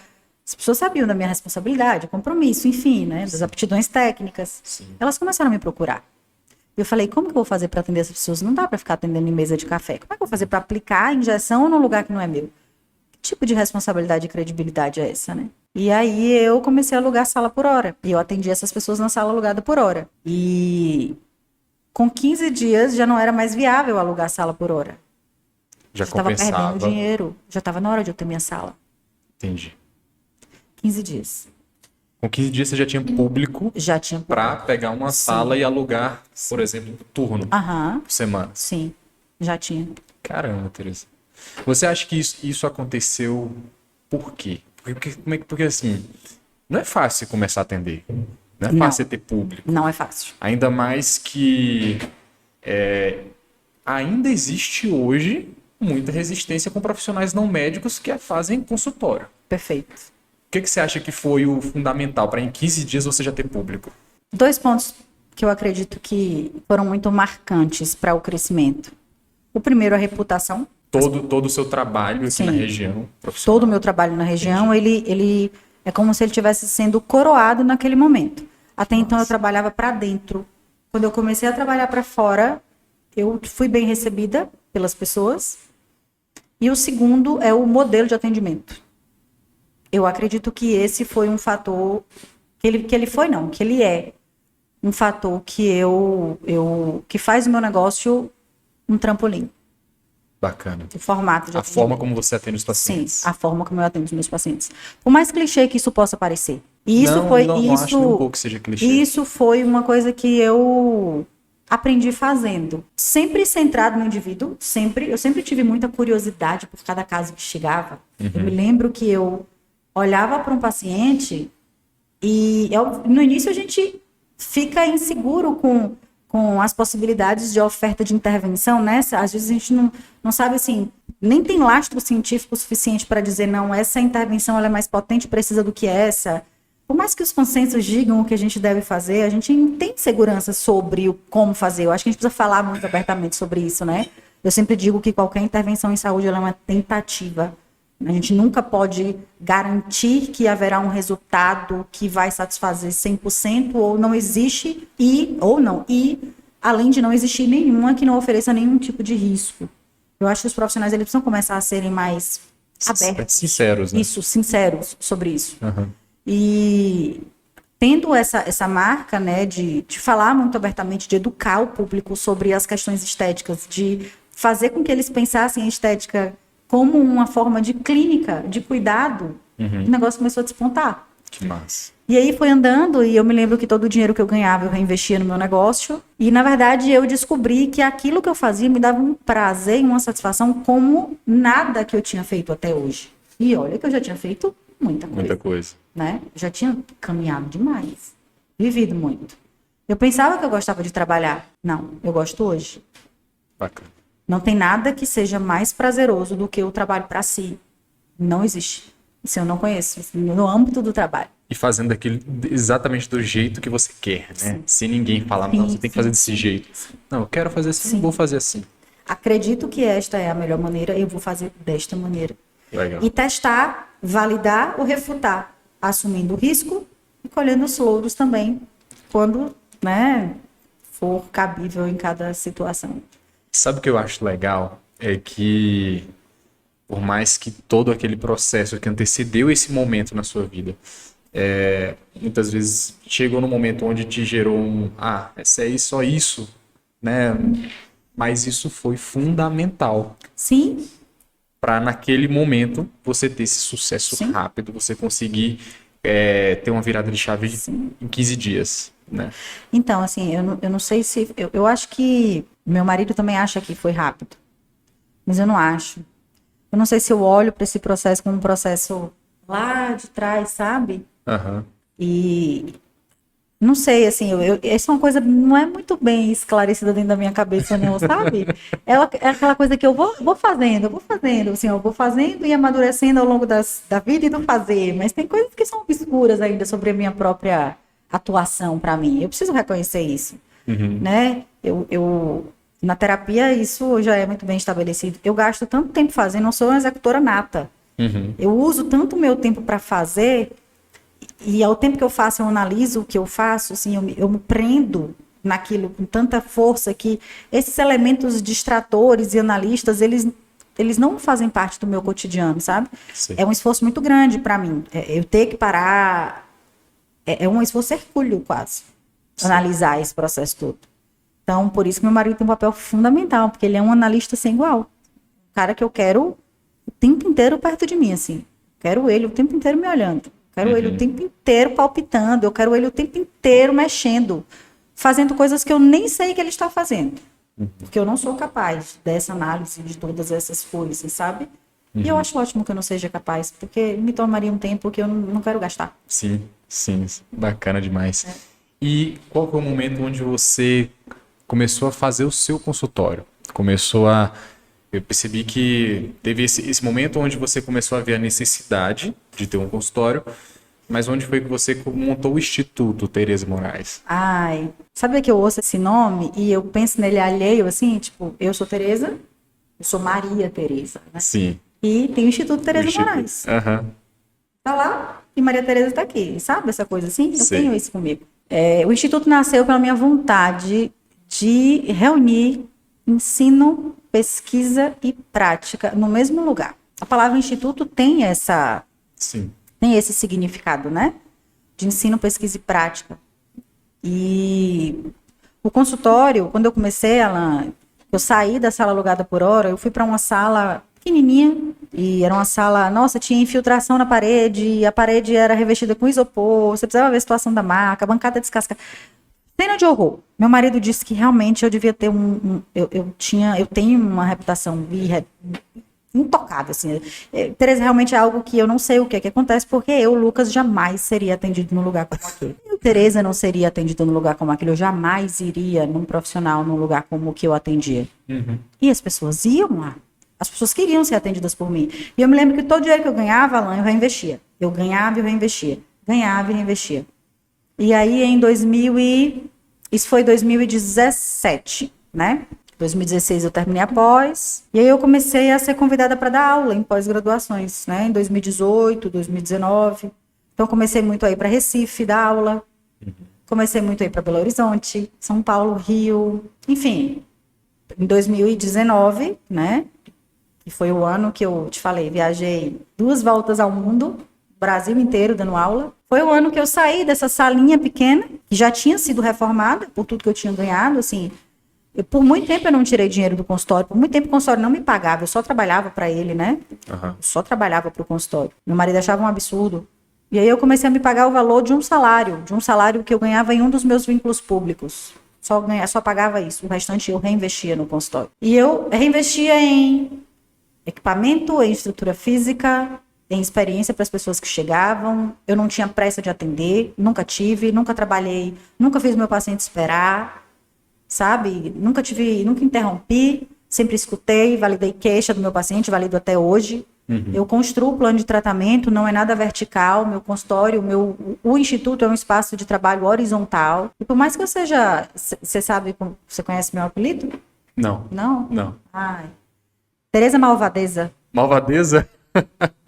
B: as pessoas sabiam da minha responsabilidade, compromisso, enfim, né, das aptidões técnicas.
A: Sim.
B: Elas começaram a me procurar. Eu falei, como que eu vou fazer para atender essas pessoas? Não dá para ficar atendendo em mesa de café. Como é que eu vou fazer para aplicar a injeção num lugar que não é meu? Que tipo de responsabilidade e credibilidade é essa, né? E aí eu comecei a alugar sala por hora. E eu atendi essas pessoas na sala alugada por hora. E com 15 dias já não era mais viável alugar sala por hora.
A: Já
B: Estava perdendo
A: compensava.
B: dinheiro. Já estava na hora de eu ter minha sala.
A: Entendi.
B: 15 dias.
A: Com 15 dias você já tinha público
B: Já tinha.
A: para pegar uma sala e alugar, por exemplo, turno
B: Aham,
A: por semana.
B: sim. Já tinha.
A: Caramba, Teresa. Você acha que isso aconteceu por quê? Porque assim, não é fácil começar a atender. Não é
B: Não.
A: fácil ter público.
B: Não é fácil.
A: Ainda mais que ainda existe hoje muita resistência com profissionais não médicos que fazem consultório.
B: Perfeito.
A: O que você acha que foi o fundamental para em 15 dias você já ter público?
B: 2 pontos que eu acredito que foram muito marcantes para o crescimento. O primeiro, a reputação.
A: Todo o seu trabalho aqui na
B: Sim.
A: região profissional.
B: Todo o meu trabalho na região, ele é como se ele estivesse sendo coroado naquele momento. Até então eu trabalhava para dentro. Quando eu comecei a trabalhar para fora, eu fui bem recebida pelas pessoas. E o segundo é o modelo de atendimento. Eu acredito que esse foi um fator que ele é um fator que faz o meu negócio um trampolim.
A: Bacana.
B: O formato de
A: A
B: atendimento.
A: forma como você atende os
B: Sim,
A: pacientes.
B: a forma como eu atendo os meus pacientes. Por mais clichê que isso possa parecer. E isso
A: não,
B: foi
A: não
B: isso.
A: acho nem um pouco que seja clichê.
B: Isso foi uma coisa que eu aprendi fazendo. Sempre centrado no indivíduo, eu sempre tive muita curiosidade por cada caso que chegava. Eu me lembro que eu olhava para um paciente e no início a gente fica inseguro com as possibilidades de oferta de intervenção, né? Às vezes a gente não sabe, assim, nem tem lastro científico suficiente para dizer, não, essa intervenção ela é mais potente, precisa do que essa. Por mais que os consensos digam o que a gente deve fazer, a gente não tem segurança sobre como fazer. Eu acho que a gente precisa falar muito abertamente sobre isso, né? Eu sempre digo que qualquer intervenção em saúde ela é uma tentativa. A gente nunca pode garantir que haverá um resultado que vai satisfazer 100% ou não existe e além de não existir nenhuma que não ofereça nenhum tipo de risco. Eu acho que os profissionais eles precisam começar a serem mais abertos.
A: Sinceros, né?
B: Isso, sinceros sobre isso.
A: Uhum.
B: E tendo essa marca, né, de falar muito abertamente, de educar o público sobre as questões estéticas, de fazer com que eles pensassem a estética como uma forma de clínica, de cuidado, o negócio começou a despontar.
A: Que massa.
B: E aí foi andando, e eu me lembro que todo o dinheiro que eu ganhava eu reinvestia no meu negócio. E, na verdade, eu descobri que aquilo que eu fazia me dava um prazer e uma satisfação como nada que eu tinha feito até hoje. E olha que eu já tinha feito muita coisa.
A: Muita coisa.
B: Né? Já tinha caminhado demais. Vivido muito. Eu pensava que eu gostava de trabalhar. Não, eu gosto hoje.
A: Bacana.
B: Não tem nada que seja mais prazeroso do que o trabalho para si. Não existe. Isso eu não conheço. No âmbito do trabalho.
A: E fazendo aquilo exatamente do jeito que você quer, né?
B: Sim.
A: Sem ninguém falar, não, você tem que fazer desse jeito. Não, eu quero fazer assim, vou fazer assim.
B: Acredito que esta é a melhor maneira, eu vou fazer desta maneira.
A: Legal.
B: E testar, validar ou refutar, assumindo o risco e colhendo os louros também, quando, né, for cabível em cada situação.
A: Sabe o que eu acho legal? É que, por mais que todo aquele processo que antecedeu esse momento na sua vida, muitas vezes chegou no momento onde te gerou é só isso, né? Mas isso foi fundamental
B: Sim,
A: para naquele momento você ter esse sucesso
B: Sim.
A: rápido, você conseguir ter uma virada de chave em 15 dias, né?
B: então, assim, eu não sei se... Eu acho que... Meu marido também acha que foi rápido, mas eu não acho. Eu não sei se eu olho para esse processo como um processo lá de trás, sabe?
A: Aham.
B: E não sei, assim, essa é uma coisa não é muito bem esclarecida dentro da minha cabeça, não, sabe? É aquela coisa que eu vou fazendo, assim, eu vou fazendo e amadurecendo ao longo da vida e do fazer, mas tem coisas que são obscuras ainda sobre a minha própria atuação para mim. Eu preciso reconhecer isso, né? Na terapia, isso já é muito bem estabelecido. Eu gasto tanto tempo fazendo, não sou uma executora nata. Eu uso tanto o meu tempo para fazer, e ao tempo que eu faço, eu analiso o que eu faço, assim, eu me prendo naquilo com tanta força que esses elementos distratores e analistas, eles não fazem parte do meu cotidiano, sabe?
A: Sim.
B: É um esforço muito grande para mim. Eu ter que parar, é um esforço hercúleo quase, analisar esse processo todo. Então, por isso que meu marido tem um papel fundamental, porque ele é um analista sem igual. Um cara que eu quero o tempo inteiro perto de mim, assim. Quero ele o tempo inteiro me olhando. Quero ele o tempo inteiro palpitando. Eu quero ele o tempo inteiro mexendo. Fazendo coisas que eu nem sei que ele está fazendo. Porque eu não sou capaz dessa análise de todas essas coisas, sabe? E eu acho ótimo que eu não seja capaz, porque me tomaria um tempo que eu não quero gastar.
A: Sim, sim, bacana demais. E qual foi o momento onde você começou a fazer o seu consultório? Eu percebi que teve esse momento onde você começou a ver a necessidade de ter um consultório, mas onde foi que você montou o Instituto Tereza Moraes?
B: Ai, sabe que eu ouço esse nome e eu penso nele alheio, assim, tipo, eu sou Tereza, eu sou Maria Tereza, né?
A: Sim.
B: E tem o Instituto
A: O
B: Tereza
A: Instituto.
B: Moraes.
A: Aham.
B: Tá lá e Maria Tereza tá aqui, sabe essa coisa assim? Eu
A: Sei.
B: tenho isso comigo. O Instituto nasceu pela minha vontade de reunir ensino, pesquisa e prática no mesmo lugar. A palavra instituto tem
A: Sim.
B: esse significado, né? De ensino, pesquisa e prática. E o consultório, quando eu comecei, eu saí da sala alugada por hora, eu fui para uma sala pequenininha, e era uma sala, nossa, tinha infiltração na parede, a parede era revestida com isopor, você precisava ver a situação da maca, a bancada descascada. Cena de horror. Meu marido disse que realmente eu devia ter eu tenho uma reputação intocável, assim. Tereza, realmente é algo que eu não sei o que é que acontece, porque eu, Lucas, jamais seria atendido num lugar como aquele. Tereza não seria atendida num lugar como aquele, eu jamais iria num profissional num lugar como o que eu atendia. E as pessoas iam lá. As pessoas queriam ser atendidas por mim. E eu me lembro que todo dinheiro que eu ganhava, Alan, eu reinvestia. Eu ganhava e eu reinvestia. Ganhava e reinvestia. E aí, isso foi 2017, né? 2016 eu terminei a pós, e aí eu comecei a ser convidada para dar aula em pós-graduações, né? Em 2018, 2019. Então, comecei muito aí para Recife dar aula, comecei muito aí para Belo Horizonte, São Paulo, Rio, enfim. Em 2019, né? Que foi o ano que eu te falei, viajei 2 voltas ao mundo, Brasil inteiro dando aula. Foi o ano que eu saí dessa salinha pequena, que já tinha sido reformada por tudo que eu tinha ganhado, assim. Por muito tempo eu não tirei dinheiro do consultório, por muito tempo o consultório não me pagava, eu só trabalhava para ele, né? Eu só trabalhava para o consultório. Meu marido achava um absurdo. E aí eu comecei a me pagar o valor de um salário que eu ganhava em um dos meus vínculos públicos. Só pagava isso, o restante eu reinvestia no consultório. E eu reinvestia em equipamento, em estrutura física, em experiência para as pessoas que chegavam. Eu não tinha pressa de atender, nunca tive, nunca trabalhei, nunca fiz meu paciente esperar, sabe? Nunca interrompi, sempre escutei, validei queixa do meu paciente, valido até hoje. Eu construo o plano de tratamento, não é nada vertical, meu consultório, o instituto é um espaço de trabalho horizontal. E por mais que eu seja, você conhece meu apelido?
A: Não.
B: Não?
A: Não.
B: Ai. Tereza Malvadeza.
A: Malvadeza?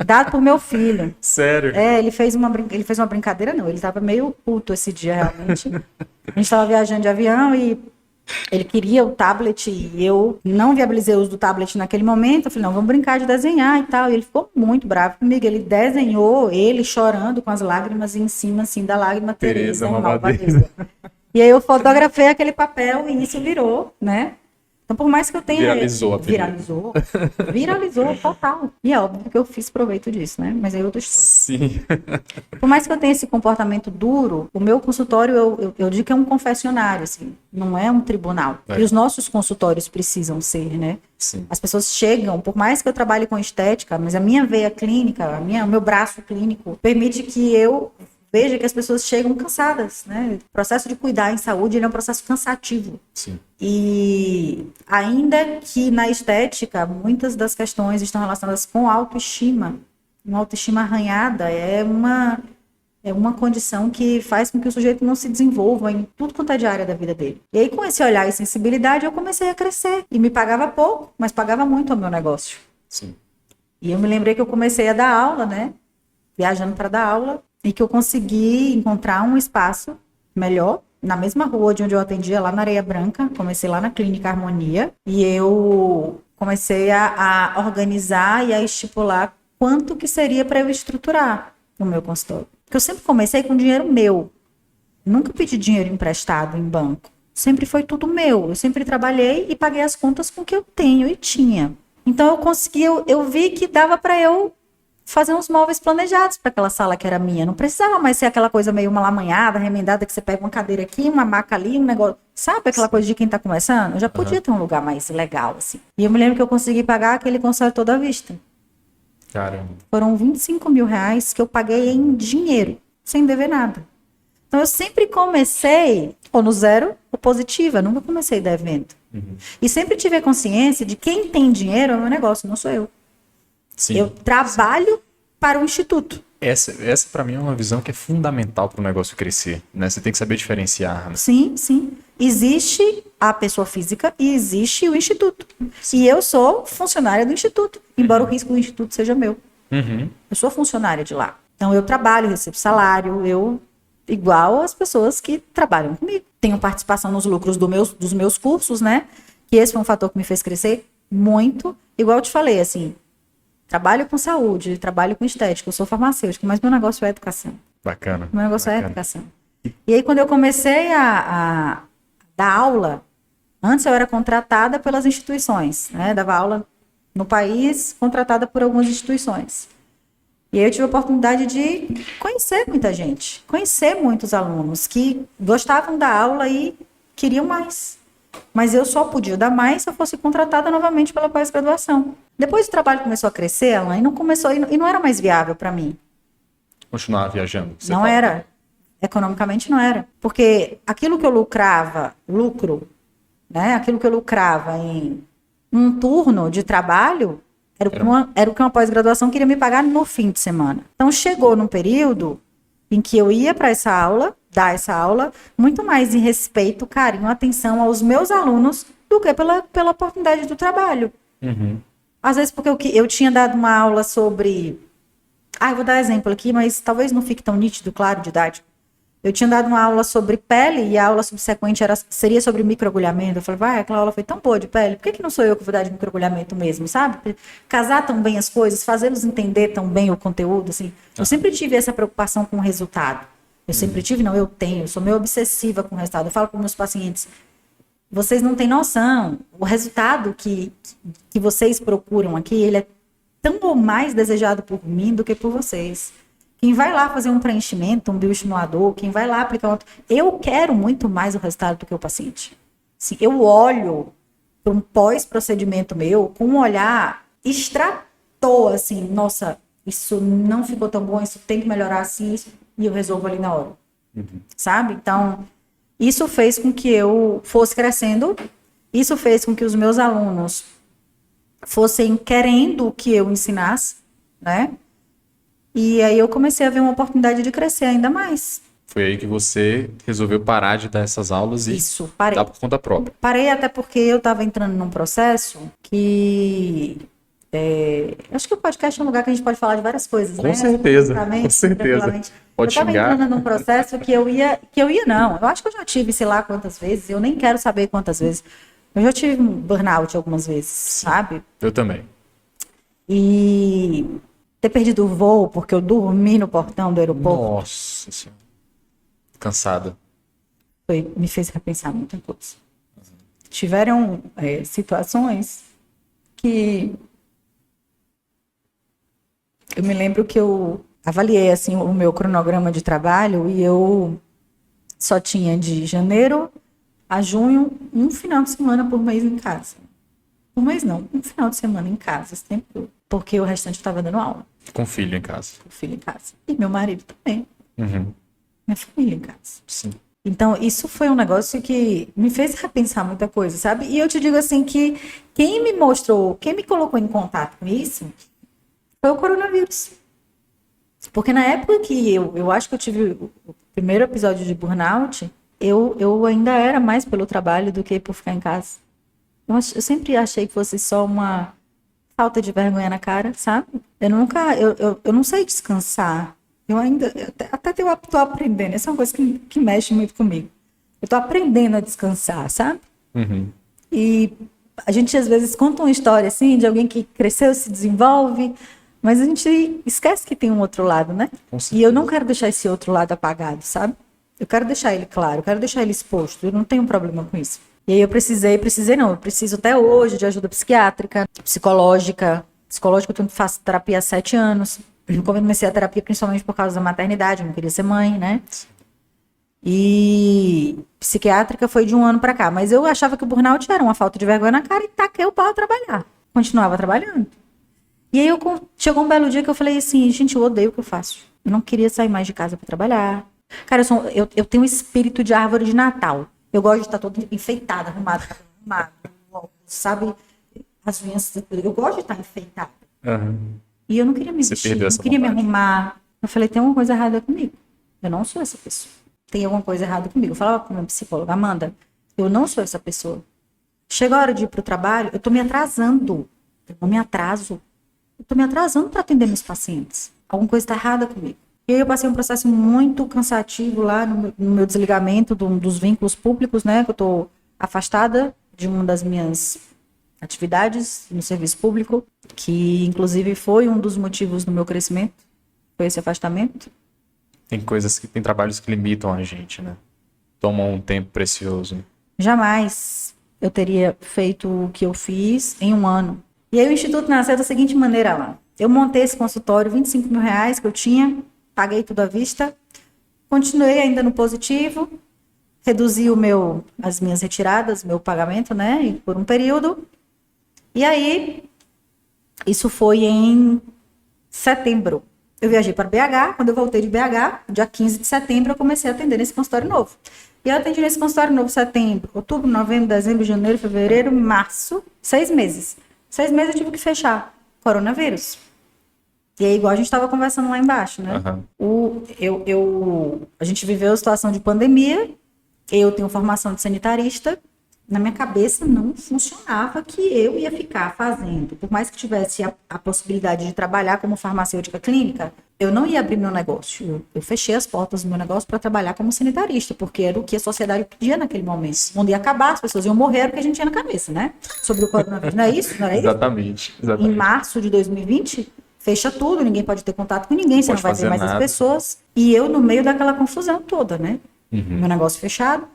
B: Dado por meu filho.
A: Sério?
B: Ele fez uma brincadeira, não. Ele tava meio puto esse dia, realmente. A gente tava viajando de avião e Ele queria o tablet e eu não viabilizei o uso do tablet naquele momento. Eu falei, não, vamos brincar de desenhar e tal. E ele ficou muito bravo comigo. Ele desenhou, ele chorando com as lágrimas e em cima, assim, da lágrima, Teresa, malvadeza. E aí eu fotografei aquele papel e isso virou, né? Então, por mais que eu tenha... Viralizou total. E é óbvio que eu fiz proveito disso, né? Mas aí eu tô
A: Sim.
B: Por mais que eu tenha esse comportamento duro, o meu consultório, eu digo que é um confessionário, assim, não é um tribunal. E os nossos consultórios precisam ser, né?
A: Sim.
B: As pessoas chegam, por mais que eu trabalhe com estética, mas a minha veia clínica, o meu braço clínico, permite que eu veja que as pessoas chegam cansadas, né? O processo de cuidar em saúde, ele é um processo cansativo.
A: Sim.
B: E ainda que na estética, muitas das questões estão relacionadas com autoestima. Uma autoestima arranhada é uma condição que faz com que o sujeito não se desenvolva em tudo quanto é de área da vida dele. E aí, com esse olhar e sensibilidade, eu comecei a crescer. E me pagava pouco, mas pagava muito ao meu negócio.
A: Sim.
B: E eu me lembrei que eu comecei a dar aula, né? Viajando para dar aula. E que eu consegui encontrar um espaço melhor, na mesma rua de onde eu atendia, lá na Areia Branca. Comecei lá na Clínica Harmonia. E eu comecei a organizar e a estipular quanto que seria para eu estruturar o meu consultório. Porque eu sempre comecei com dinheiro meu. Nunca pedi dinheiro emprestado em banco. Sempre foi tudo meu. Eu sempre trabalhei e paguei as contas com o que eu tenho e tinha. Então eu consegui, eu vi que dava para eu fazer uns móveis planejados para aquela sala que era minha. Não precisava mais ser aquela coisa meio malamanhada, remendada, que você pega uma cadeira aqui, uma maca ali, um negócio... Sabe aquela coisa de quem tá começando? Eu já podia ter um lugar mais legal, assim. E eu me lembro que eu consegui pagar aquele consultório toda à vista.
A: Caramba.
B: Foram 25 mil reais que eu paguei em dinheiro, sem dever nada. Então, eu sempre comecei ou no zero ou positiva, nunca comecei devendo. E sempre tive a consciência de quem tem dinheiro é o meu negócio, não sou eu.
A: Sim.
B: Eu trabalho para o instituto.
A: Essa para mim é uma visão que é fundamental para o negócio crescer, né? Você tem que saber diferenciar. Né?
B: Sim, sim. Existe a pessoa física e existe o instituto. E eu sou funcionária do instituto, embora o risco do instituto seja meu. Eu sou funcionária de lá. Então, eu trabalho, recebo salário, igual as pessoas que trabalham comigo. Tenho participação nos lucros dos meus cursos, né? Que esse foi um fator que me fez crescer muito. Igual eu te falei, assim, trabalho com saúde, trabalho com estética, eu sou farmacêutica, mas meu negócio é educação.
A: Bacana.
B: Meu negócio é educação. E aí, quando eu comecei a dar aula, antes eu era contratada pelas instituições, né? Dava aula no país, contratada por algumas instituições. E aí eu tive a oportunidade de conhecer muita gente, conhecer muitos alunos que gostavam da aula e queriam mais. Mas eu só podia dar mais se eu fosse contratada novamente pela pós-graduação. Depois o trabalho começou a crescer, Alan, e não era mais viável para mim.
A: Continuar viajando.
B: Não era. Economicamente não era. Porque aquilo que eu lucro, né? Aquilo que eu lucrava em um turno de trabalho, era o que uma pós-graduação queria me pagar no fim de semana. Então chegou num período em que eu ia para dar essa aula, muito mais em respeito, carinho, atenção aos meus alunos do que pela oportunidade do trabalho. Às vezes porque eu tinha dado uma aula sobre... eu vou dar exemplo aqui, mas talvez não fique tão nítido, claro, didático. Eu tinha dado uma aula sobre pele e a aula subsequente seria sobre microagulhamento. Eu falei, aquela aula foi tão boa de pele, por que não sou eu que vou dar de microagulhamento mesmo, sabe? Casar tão bem as coisas, fazê-los entender tão bem o conteúdo, assim. Eu sempre tive essa preocupação com o resultado. Eu sou meio obsessiva com o resultado. Eu falo para meus pacientes, vocês não têm noção, o resultado que vocês procuram aqui, ele é tão ou mais desejado por mim do que por vocês. Quem vai lá fazer um preenchimento, um bioestimulador, quem vai lá aplicar eu quero muito mais o resultado do que o paciente. Assim, eu olho para um pós-procedimento meu com um olhar extrator, assim, nossa, isso não ficou tão bom, isso tem que melhorar assim, isso, e eu resolvo ali na hora. Sabe? Então, isso fez com que eu fosse crescendo, isso fez com que os meus alunos fossem querendo que eu ensinasse, né? E aí eu comecei a ver uma oportunidade de crescer ainda mais.
A: Foi aí que você resolveu parar de dar essas aulas e
B: parei.
A: dar por conta própria.
B: Parei até porque eu estava entrando num processo que... acho que o podcast é um lugar que a gente pode falar de várias coisas,
A: Com
B: né?
A: certeza, com certeza. Pode
B: eu tava
A: xingar.
B: entrando num processo que eu ia não. Eu acho que eu já tive, sei lá quantas vezes, eu nem quero saber quantas vezes. Eu já tive um burnout algumas vezes, sabe?
A: Eu também.
B: E ter perdido o voo porque eu dormi no portão do aeroporto
A: Nossa Senhora. Cansada.
B: me fez repensar muita coisa. Tiveram situações que eu me lembro que eu avaliei assim o meu cronograma de trabalho e eu só tinha de janeiro a junho um final de semana por mês em casa. Um mês não, um final de semana em casa, esse tempo todo, porque o restante estava dando aula,
A: Com filho em casa.
B: o filho em casa. E meu marido também,
A: Uhum.
B: minha família em casa.
A: Sim.
B: Então, isso foi um negócio que me fez repensar muita coisa, sabe? E eu te digo assim que quem me mostrou, quem me colocou em contato com isso foi o coronavírus. Porque na época que eu acho que eu tive o primeiro episódio de burnout, eu ainda era mais pelo trabalho do que por ficar em casa. Eu sempre achei que fosse só uma falta de vergonha na cara, sabe? Eu não sei descansar. Eu ainda, até eu tô aprendendo. Essa é uma coisa que mexe muito comigo. Eu tô aprendendo a descansar, sabe?
A: Uhum.
B: E a gente às vezes conta uma história assim de alguém que cresceu, se desenvolve, mas a gente esquece que tem um outro lado, né?
A: Com
B: E
A: certeza.
B: eu não quero deixar esse outro lado apagado, sabe? Eu quero deixar ele claro, eu quero deixar ele exposto. Eu não tenho problema com isso. E aí eu preciso até hoje de ajuda psiquiátrica, psicológica. Psicológica, eu faço terapia há 7 anos. Eu comecei a terapia principalmente por causa da maternidade, eu não queria ser mãe, né? E psiquiátrica foi de 1 ano pra cá. Mas eu achava que o burnout era uma falta de vergonha na cara e taquei o pau a trabalhar. Continuava trabalhando. E aí chegou um belo dia que eu falei assim, gente, eu odeio o que eu faço. Eu não queria sair mais de casa pra trabalhar. Cara, eu tenho um espírito de árvore de Natal. Eu gosto de estar toda enfeitada, arrumada, sabe? As unhas, eu gosto de estar enfeitada.
A: Uhum.
B: E eu não queria me
A: Você
B: vestir,
A: perdeu
B: não
A: essa
B: queria me
A: vontade.
B: arrumar. Eu falei, tem alguma coisa errada comigo. Eu não sou essa pessoa. Tem alguma coisa errada comigo. Eu falava para minha psicóloga, Amanda, eu não sou essa pessoa. Chega a hora de ir pro trabalho, eu tô me atrasando. Eu não me atraso. Eu tô me atrasando para atender meus pacientes. Alguma coisa está errada comigo. E aí eu passei um processo muito cansativo lá no meu desligamento dos vínculos públicos, né? Que eu tô afastada de uma das minhas atividades no serviço público, que inclusive foi um dos motivos do meu crescimento, foi esse afastamento.
A: Tem trabalhos que limitam a gente, né? Tomam um tempo precioso.
B: Jamais eu teria feito o que eu fiz em 1 ano. E aí o Instituto nasceu da seguinte maneira lá. Eu montei esse consultório, R$25 mil que eu tinha, paguei tudo à vista, continuei ainda no positivo, reduzi as minhas retiradas, meu pagamento, né, por um período. E aí, isso foi em setembro. Eu viajei para BH, quando eu voltei de BH, dia 15 de setembro, eu comecei a atender nesse consultório novo. E eu atendi nesse consultório novo setembro, outubro, novembro, dezembro, janeiro, fevereiro, março, 6 meses. 6 meses eu tive que fechar. Coronavírus. E aí, igual a gente estava conversando lá embaixo, né?
A: Uhum.
B: A gente viveu a situação de pandemia, eu tenho formação de sanitarista, na minha cabeça não funcionava que eu ia ficar fazendo. Por mais que tivesse a possibilidade de trabalhar como farmacêutica clínica, eu não ia abrir meu negócio. Eu fechei as portas do meu negócio para trabalhar como sanitarista, porque era o que a sociedade pedia naquele momento. O mundo ia acabar, as pessoas iam morrer, era o que a gente tinha na cabeça, né? Sobre o coronavírus. Não é isso? Não era isso?
A: Exatamente.
B: Em março de 2020, fecha tudo, ninguém pode ter contato com ninguém, você não vai ver mais as pessoas. E eu no meio daquela confusão toda, né?
A: Uhum.
B: Meu negócio fechado,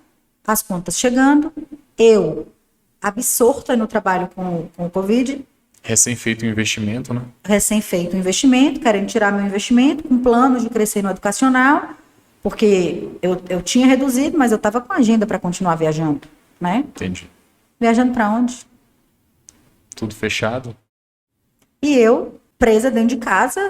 B: as contas chegando, eu absorta no trabalho com o Covid.
A: Recém-feito o investimento, né?
B: Recém-feito o investimento, querendo tirar meu investimento, com planos de crescer no educacional, porque eu tinha reduzido, mas eu estava com agenda para continuar viajando, né?
A: Entendi.
B: Viajando para onde?
A: Tudo fechado?
B: E eu presa dentro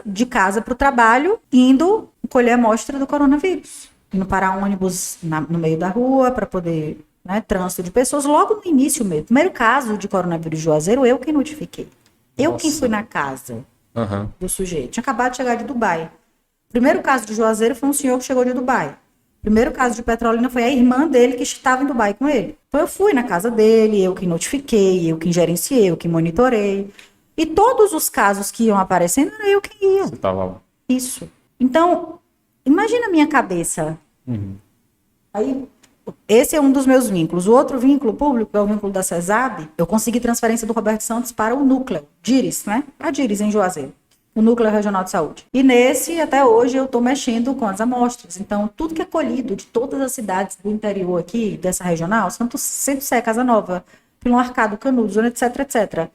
B: de casa para o trabalho, indo colher a amostra do coronavírus. Indo parar ônibus no meio da rua para poder, né, trânsito de pessoas. Logo no início mesmo, primeiro caso de coronavírus de Juazeiro, eu quem notifiquei. Eu quem fui na casa do sujeito. Tinha acabado de chegar de Dubai. Primeiro caso de Juazeiro foi um senhor que chegou de Dubai. Primeiro caso de Petrolina foi a irmã dele que estava em Dubai com ele. Então eu fui na casa dele, eu que notifiquei, eu que gerenciei, eu que monitorei. E todos os casos que iam aparecendo, era eu quem ia.
A: Você estava lá.
B: Isso. Então, Imagina a minha cabeça.
A: Uhum.
B: Aí, esse é um dos meus vínculos. O outro vínculo público é o vínculo da CESAB. Eu consegui transferência do Roberto Santos para o núcleo, DIRIS, né? A DIRIS, em Juazeiro. O Núcleo Regional de Saúde. E nesse, até hoje, eu estou mexendo com as amostras. Então, tudo que é colhido de todas as cidades do interior aqui, dessa regional, Santo Sé, Casa Nova, Pilão Arcado, Canudos, etc, etc.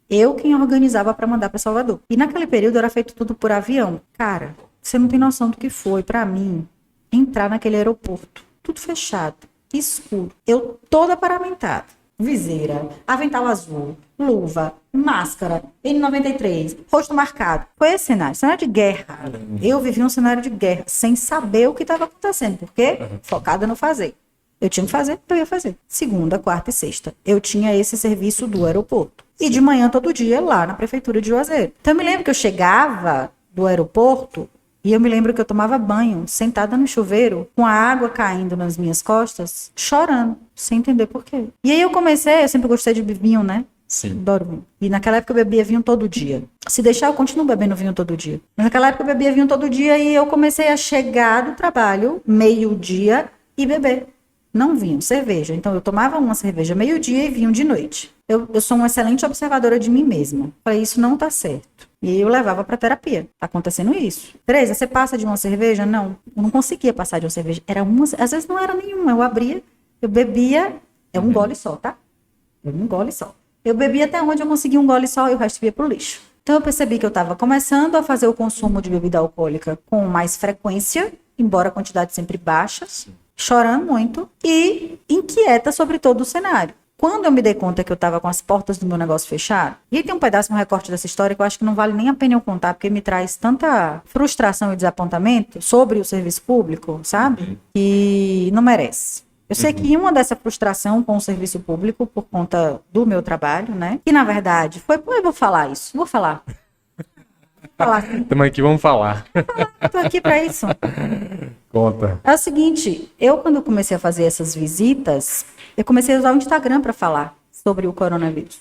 B: Eu quem organizava para mandar para Salvador. E naquele período era feito tudo por avião. Cara, você não tem noção do que foi para mim entrar naquele aeroporto. Tudo fechado, escuro. Eu toda paramentada. Viseira, avental azul, luva, máscara, N93, rosto marcado. Foi esse cenário de guerra. Eu vivi um cenário de guerra, sem saber o que estava acontecendo, porque focada no fazer. Eu tinha que fazer, eu ia fazer. Segunda, quarta e sexta. Eu tinha esse serviço do aeroporto. E de manhã, todo dia, lá na prefeitura de Juazeiro. Então, eu me lembro que eu chegava do aeroporto e eu me lembro que eu tomava banho, sentada no chuveiro, com a água caindo nas minhas costas, chorando, sem entender por quê. E aí eu sempre gostei de vinho, né?
A: Sim.
B: Adoro vinho. E naquela época eu bebia vinho todo dia. Se deixar, eu continuo bebendo vinho todo dia. Mas naquela época eu bebia vinho todo dia e eu comecei a chegar do trabalho, meio-dia, e beber. Não vinho, cerveja. Então eu tomava uma cerveja meio-dia e vinho de noite. Eu sou uma excelente observadora de mim mesma. Falei, isso não tá certo. E aí eu levava pra terapia. Tá acontecendo isso. Tereza, você passa de uma cerveja? Não. Eu não conseguia passar de uma cerveja. Era uma, às vezes não era nenhuma. Eu abria, eu bebia. É um gole só, tá? É um gole só. Eu bebia até onde eu conseguia um gole só e o resto ia pro lixo. Então eu percebi que eu estava começando a fazer o consumo de bebida alcoólica com mais frequência, embora a quantidade sempre baixa, chorando muito e inquieta sobre todo o cenário. Quando eu me dei conta que eu estava com as portas do meu negócio fechadas, e aí tem um pedaço, um recorte dessa história que eu acho que não vale nem a pena eu contar, porque me traz tanta frustração e desapontamento sobre o serviço público, sabe? Que não merece. Eu sei que uma dessa frustração com o serviço público, por conta do meu trabalho, né? Que na verdade foi, eu vou falar isso, vou falar.
A: Estamos aqui, vamos falar.
B: Tô aqui para isso.
A: Conta.
B: É o seguinte, eu quando comecei a fazer essas visitas, eu comecei a usar o Instagram para falar sobre o coronavírus.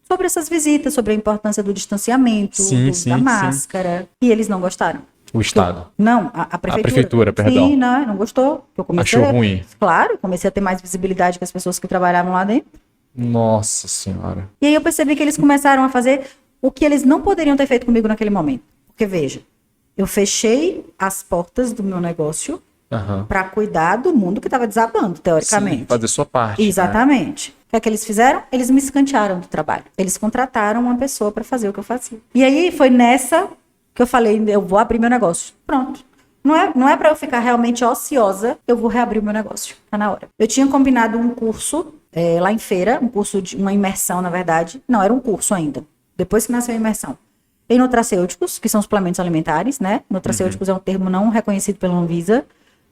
B: Sobre essas visitas, sobre a importância do distanciamento, da máscara. E eles não gostaram.
A: O Estado?
B: Não, a prefeitura.
A: A prefeitura, perdão.
B: Sim, não gostou. Eu
A: Achou ruim?
B: Claro, comecei a ter mais visibilidade que as pessoas que trabalhavam lá dentro.
A: Nossa Senhora.
B: E aí eu percebi que eles começaram a fazer o que eles não poderiam ter feito comigo naquele momento. Porque, veja, eu fechei as portas do meu negócio para cuidar do mundo que estava desabando, teoricamente.
A: Sim, fazer sua parte.
B: Exatamente. Né? O que é que eles fizeram? Eles me escantearam do trabalho. Eles contrataram uma pessoa para fazer o que eu fazia. E aí foi nessa que eu falei, eu vou abrir meu negócio. Pronto. Não é para eu ficar realmente ociosa, eu vou reabrir o meu negócio. Tá na hora. Eu tinha combinado um curso lá em feira, um curso de uma imersão, na verdade. Não, era um curso ainda. Depois que nasceu a imersão. Em nutracêuticos, que são suplementos alimentares, né? Nutracêuticos é um termo não reconhecido pela Anvisa,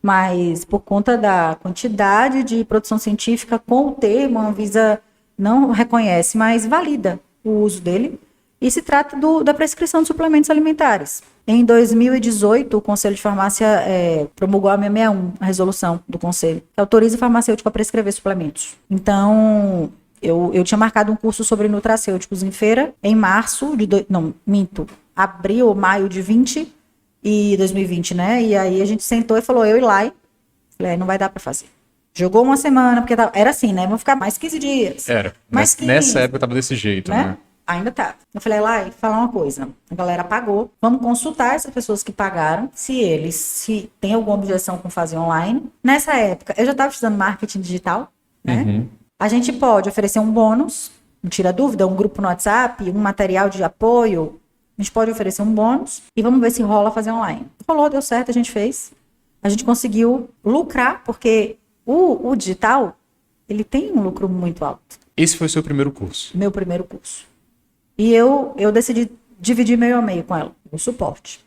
B: mas por conta da quantidade de produção científica com o termo, a Anvisa não reconhece, mas valida o uso dele. E se trata da prescrição de suplementos alimentares. Em 2018, o Conselho de Farmácia promulgou a 661, a resolução do Conselho, que autoriza o farmacêutico a prescrever suplementos. Então, eu tinha marcado um curso sobre nutracêuticos em feira, em março de... abril ou maio de 2020, né? E aí a gente sentou e falou, eu e Lai, falei, não vai dar para fazer. Jogou uma semana, porque era assim, né? Vamos ficar mais 15 dias.
A: Era.
B: Mais 15,
A: nessa época tava desse jeito, né?
B: Ainda tá. Eu falei, Lai, falar uma coisa. A galera pagou. Vamos consultar essas pessoas que pagaram, se tem alguma objeção com fazer online. Nessa época, eu já estava estudando marketing digital, né? A gente pode oferecer um bônus, não tira dúvida, um grupo no WhatsApp, um material de apoio. A gente pode oferecer um bônus e vamos ver se rola fazer online. Rolou, deu certo, a gente fez. A gente conseguiu lucrar, porque o digital, ele tem um lucro muito alto.
A: Esse foi o seu primeiro curso?
B: Meu primeiro curso. E eu decidi dividir meio a meio com ela, o suporte.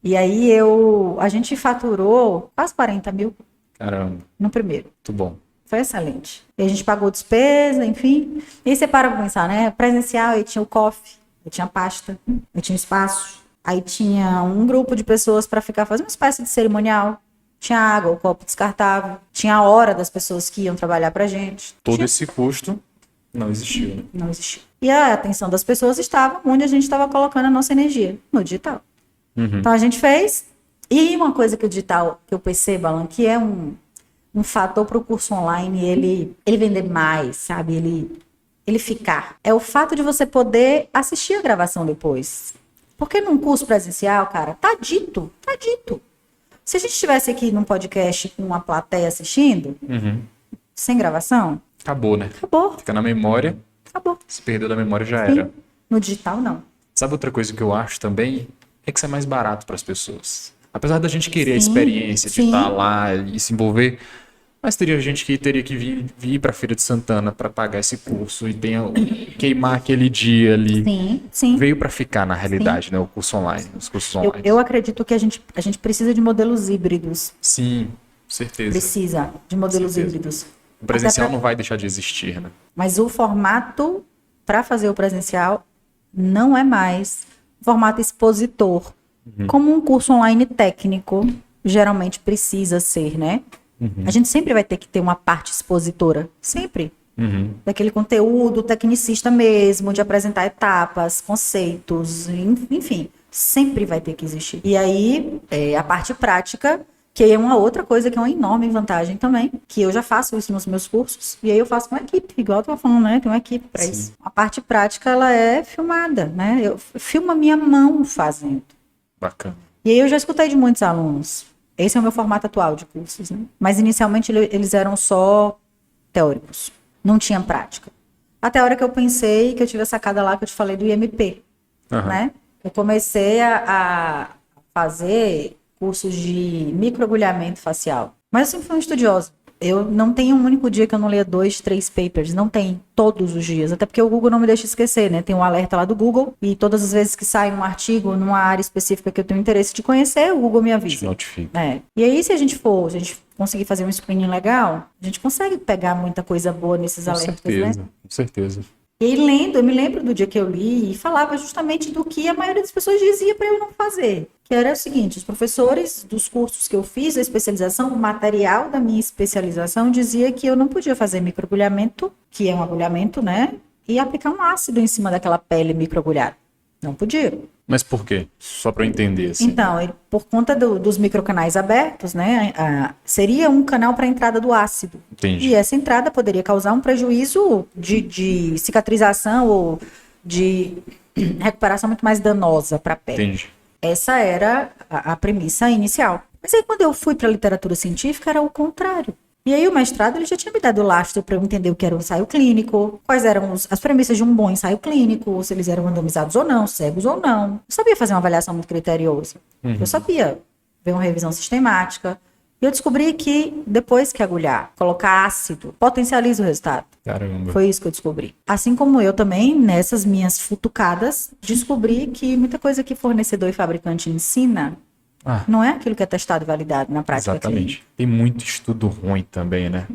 B: E aí a gente faturou quase 40 mil.
A: Caramba.
B: No primeiro.
A: Muito bom.
B: Foi excelente. E a gente pagou despesa, enfim. E aí você para pra pensar, né? Presencial, aí tinha o coffee, aí tinha pasta, aí tinha espaço. Aí tinha um grupo de pessoas para ficar fazendo uma espécie de cerimonial. Tinha água, o copo descartável. Tinha a hora das pessoas que iam trabalhar pra gente.
A: Esse custo não existiu, né?
B: Não existiu. E a atenção das pessoas estava onde a gente estava colocando a nossa energia, no digital. Então a gente fez E uma coisa que o digital, que eu percebo, Alan, que é um fator para o curso online, ele vender mais, sabe? Ele ficar. É o fato de você poder assistir a gravação depois. Porque num curso presencial, cara, tá dito. Se a gente estivesse aqui num podcast com uma plateia assistindo, sem gravação,
A: Acabou, né?
B: acabou.
A: Fica na memória.
B: Acabou.
A: Se perdeu da memória, já
B: Sim.
A: era.
B: No digital, não.
A: Sabe outra coisa que eu acho também? É que isso é mais barato para as pessoas. Apesar da gente querer a
B: Sim,
A: experiência de
B: sim.
A: estar lá e se envolver, mas teria gente que teria que vir para a Feira de Santana para pagar esse curso e queimar aquele dia ali.
B: Sim.
A: Veio para ficar, na realidade, né? O curso online, os cursos online.
B: Eu acredito que a gente precisa de modelos híbridos.
A: Sim, certeza.
B: Precisa de modelos
A: Certeza.
B: híbridos.
A: O presencial
B: Até pra-
A: não vai deixar de existir, né?
B: Mas o formato para fazer o presencial não é mais formato expositor, como um curso online técnico geralmente precisa ser, né? A gente sempre vai ter que ter uma parte expositora, sempre. Daquele conteúdo tecnicista mesmo, de apresentar etapas, conceitos, enfim, sempre vai ter que existir. E aí, a parte prática, que é uma outra coisa que é uma enorme vantagem também, que eu já faço isso nos meus cursos, e aí eu faço com uma equipe, igual eu tava falando, né? Tem uma equipe para isso. A parte prática, ela é filmada, né? Eu filmo a minha mão fazendo.
A: Bacana.
B: E aí eu já escutei de muitos alunos. Esse é o meu formato atual de cursos, né? Mas inicialmente eles eram só teóricos. Não tinha prática. Até a hora que eu pensei, que eu tive a sacada lá que eu te falei do IMP, né? Eu comecei a fazer cursos de microagulhamento facial. Mas eu sempre fui um estudioso. Eu não tenho um único dia que eu não leia 2, 3 papers. Não tem todos os dias. Até porque o Google não me deixa esquecer, né? Tem um alerta lá do Google. E todas as vezes que sai um artigo numa área específica que eu tenho interesse de conhecer, o Google me
A: Te
B: avisa.
A: notifica.
B: E aí, se a gente conseguir fazer um screening legal, a gente consegue pegar muita coisa boa nesses
A: Com
B: alertas,
A: certeza,
B: né?
A: com certeza.
B: E aí, eu me lembro do dia que eu li e falava justamente do que a maioria das pessoas dizia para eu não fazer. Que era o seguinte, os professores dos cursos que eu fiz, a especialização, o material da minha especialização dizia que eu não podia fazer microagulhamento, que é um agulhamento, né? E aplicar um ácido em cima daquela pele microagulhada. Não podia.
A: Mas por quê? Só para eu entender, assim.
B: Então, por conta dos microcanais abertos, né, seria um canal para a entrada do ácido.
A: Entendi.
B: E essa entrada poderia causar um prejuízo de cicatrização ou de recuperação muito mais danosa para a pele.
A: Entendi.
B: Essa era a premissa inicial. Mas aí, quando eu fui para a literatura científica, era o contrário. E aí, o mestrado ele já tinha me dado o lastro para eu entender o que era um ensaio clínico, quais eram as premissas de um bom ensaio clínico, se eles eram randomizados ou não, cegos ou não. Eu sabia fazer uma avaliação muito criteriosa. Eu sabia ver uma revisão sistemática. E eu descobri que, depois que agulhar, colocar ácido, potencializa o resultado.
A: Caramba.
B: Foi isso que eu descobri. Assim como eu também, nessas minhas futucadas, descobri que muita coisa que fornecedor e fabricante ensina não é aquilo que é testado e validado na prática
A: Exatamente.
B: clínica.
A: Tem muito estudo ruim também, né?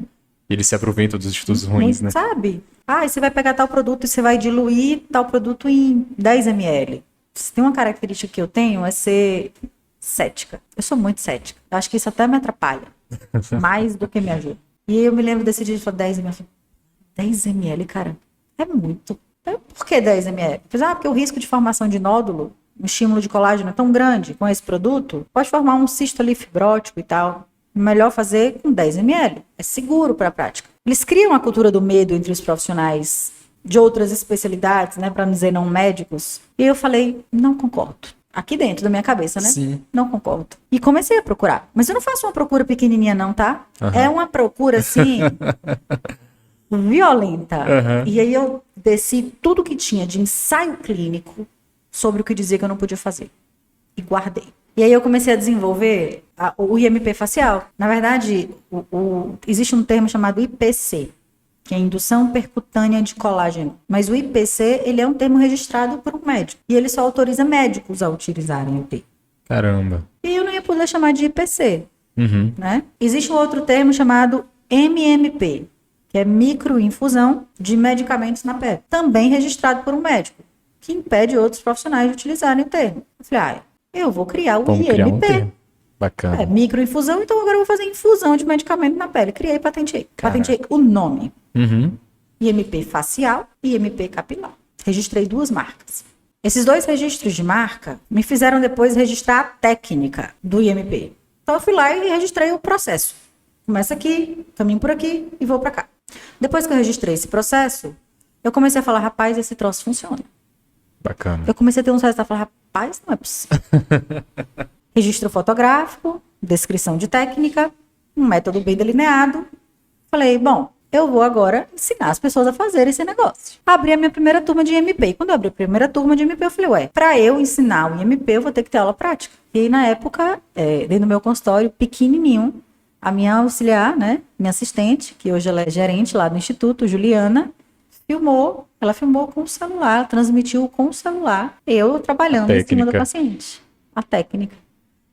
A: E eles se aproveitam dos estudos ruins, né?
B: Sabe? E você vai pegar tal produto e você vai diluir tal produto em 10 ml. Se tem uma característica que eu tenho, é ser cética. Eu sou muito cética. Eu acho que isso até me atrapalha. Mais do que me ajuda. E eu me lembro desse dia de falar 10 ml. 10 ml, cara, é muito. Por que 10 ml? Porque o risco de formação de nódulo, o estímulo de colágeno é tão grande com esse produto, pode formar um cisto ali fibrótico e tal. Melhor fazer com 10 ml. É seguro para a prática. Eles criam a cultura do medo entre os profissionais de outras especialidades, né, para não dizer não médicos. E eu falei, não concordo. Aqui dentro da minha cabeça, né?
A: Sim.
B: Não concordo. E comecei a procurar. Mas eu não faço uma procura pequenininha não, tá? É uma procura, assim, violenta. E aí eu desci tudo que tinha de ensaio clínico sobre o que dizia que eu não podia fazer. E guardei. E aí eu comecei a desenvolver o IMP facial. Na verdade, existe um termo chamado IPC, que é indução percutânea de colágeno. Mas o IPC, ele é um termo registrado por um médico. E ele só autoriza médicos a utilizarem o T.
A: Caramba.
B: E eu não ia poder chamar de IPC. Né? Existe um outro termo chamado MMP, que é microinfusão de medicamentos na pele. Também registrado por um médico, que impede outros profissionais de utilizarem o termo. Eu falei, eu vou criar o
A: Vamos
B: IMP.
A: criar um termo. Bacana.
B: Microinfusão, então agora eu vou fazer infusão de medicamento na pele. Criei e patentei. Patentei o nome. IMP facial e IMP capilar. Registrei 2 marcas. Esses 2 registros de marca me fizeram depois registrar a técnica do IMP. Então eu fui lá e registrei o processo. Começa aqui, caminho por aqui e vou para cá. Depois que eu registrei esse processo, eu comecei a falar, rapaz, esse troço funciona.
A: Bacana.
B: Eu comecei a ter uns resultados e falar, rapaz, não é possível. Registro fotográfico, descrição de técnica, um método bem delineado. Falei, bom, eu vou agora ensinar as pessoas a fazer esse negócio. Abri a minha primeira turma de IMP. E quando eu abri a primeira turma de IMP, eu falei, ué, para eu ensinar o IMP, eu vou ter que ter aula prática. E aí, na época, dentro do meu consultório, pequenininho, a minha auxiliar, né, minha assistente, que hoje ela é gerente lá do Instituto, Juliana, ela filmou com o celular, transmitiu com o celular, eu trabalhando em cima do paciente, a técnica.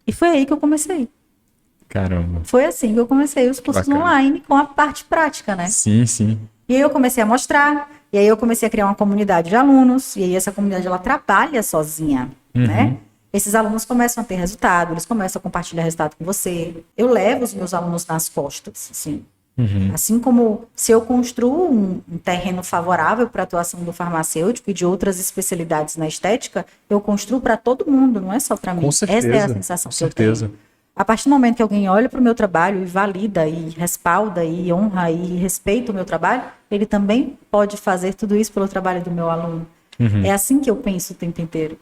B: E foi aí que eu comecei.
A: Caramba.
B: Foi assim que eu comecei os cursos online com a parte prática, né?
A: Sim, sim.
B: E aí eu comecei a mostrar, e aí eu comecei a criar uma comunidade de alunos, e aí essa comunidade, ela trabalha sozinha, né? Esses alunos começam a ter resultado, eles começam a compartilhar resultado com você. Eu levo os meus alunos nas costas, assim. Assim como se eu construo um terreno favorável para a atuação do farmacêutico e de outras especialidades na estética, eu construo para todo mundo, não é só para mim.
A: Com certeza.
B: Essa é a sensação que eu tenho. A partir do momento que alguém olha para o meu trabalho e valida, e respalda, e honra, e respeita o meu trabalho, ele também pode fazer tudo isso pelo trabalho do meu aluno. É assim que eu penso o tempo inteiro.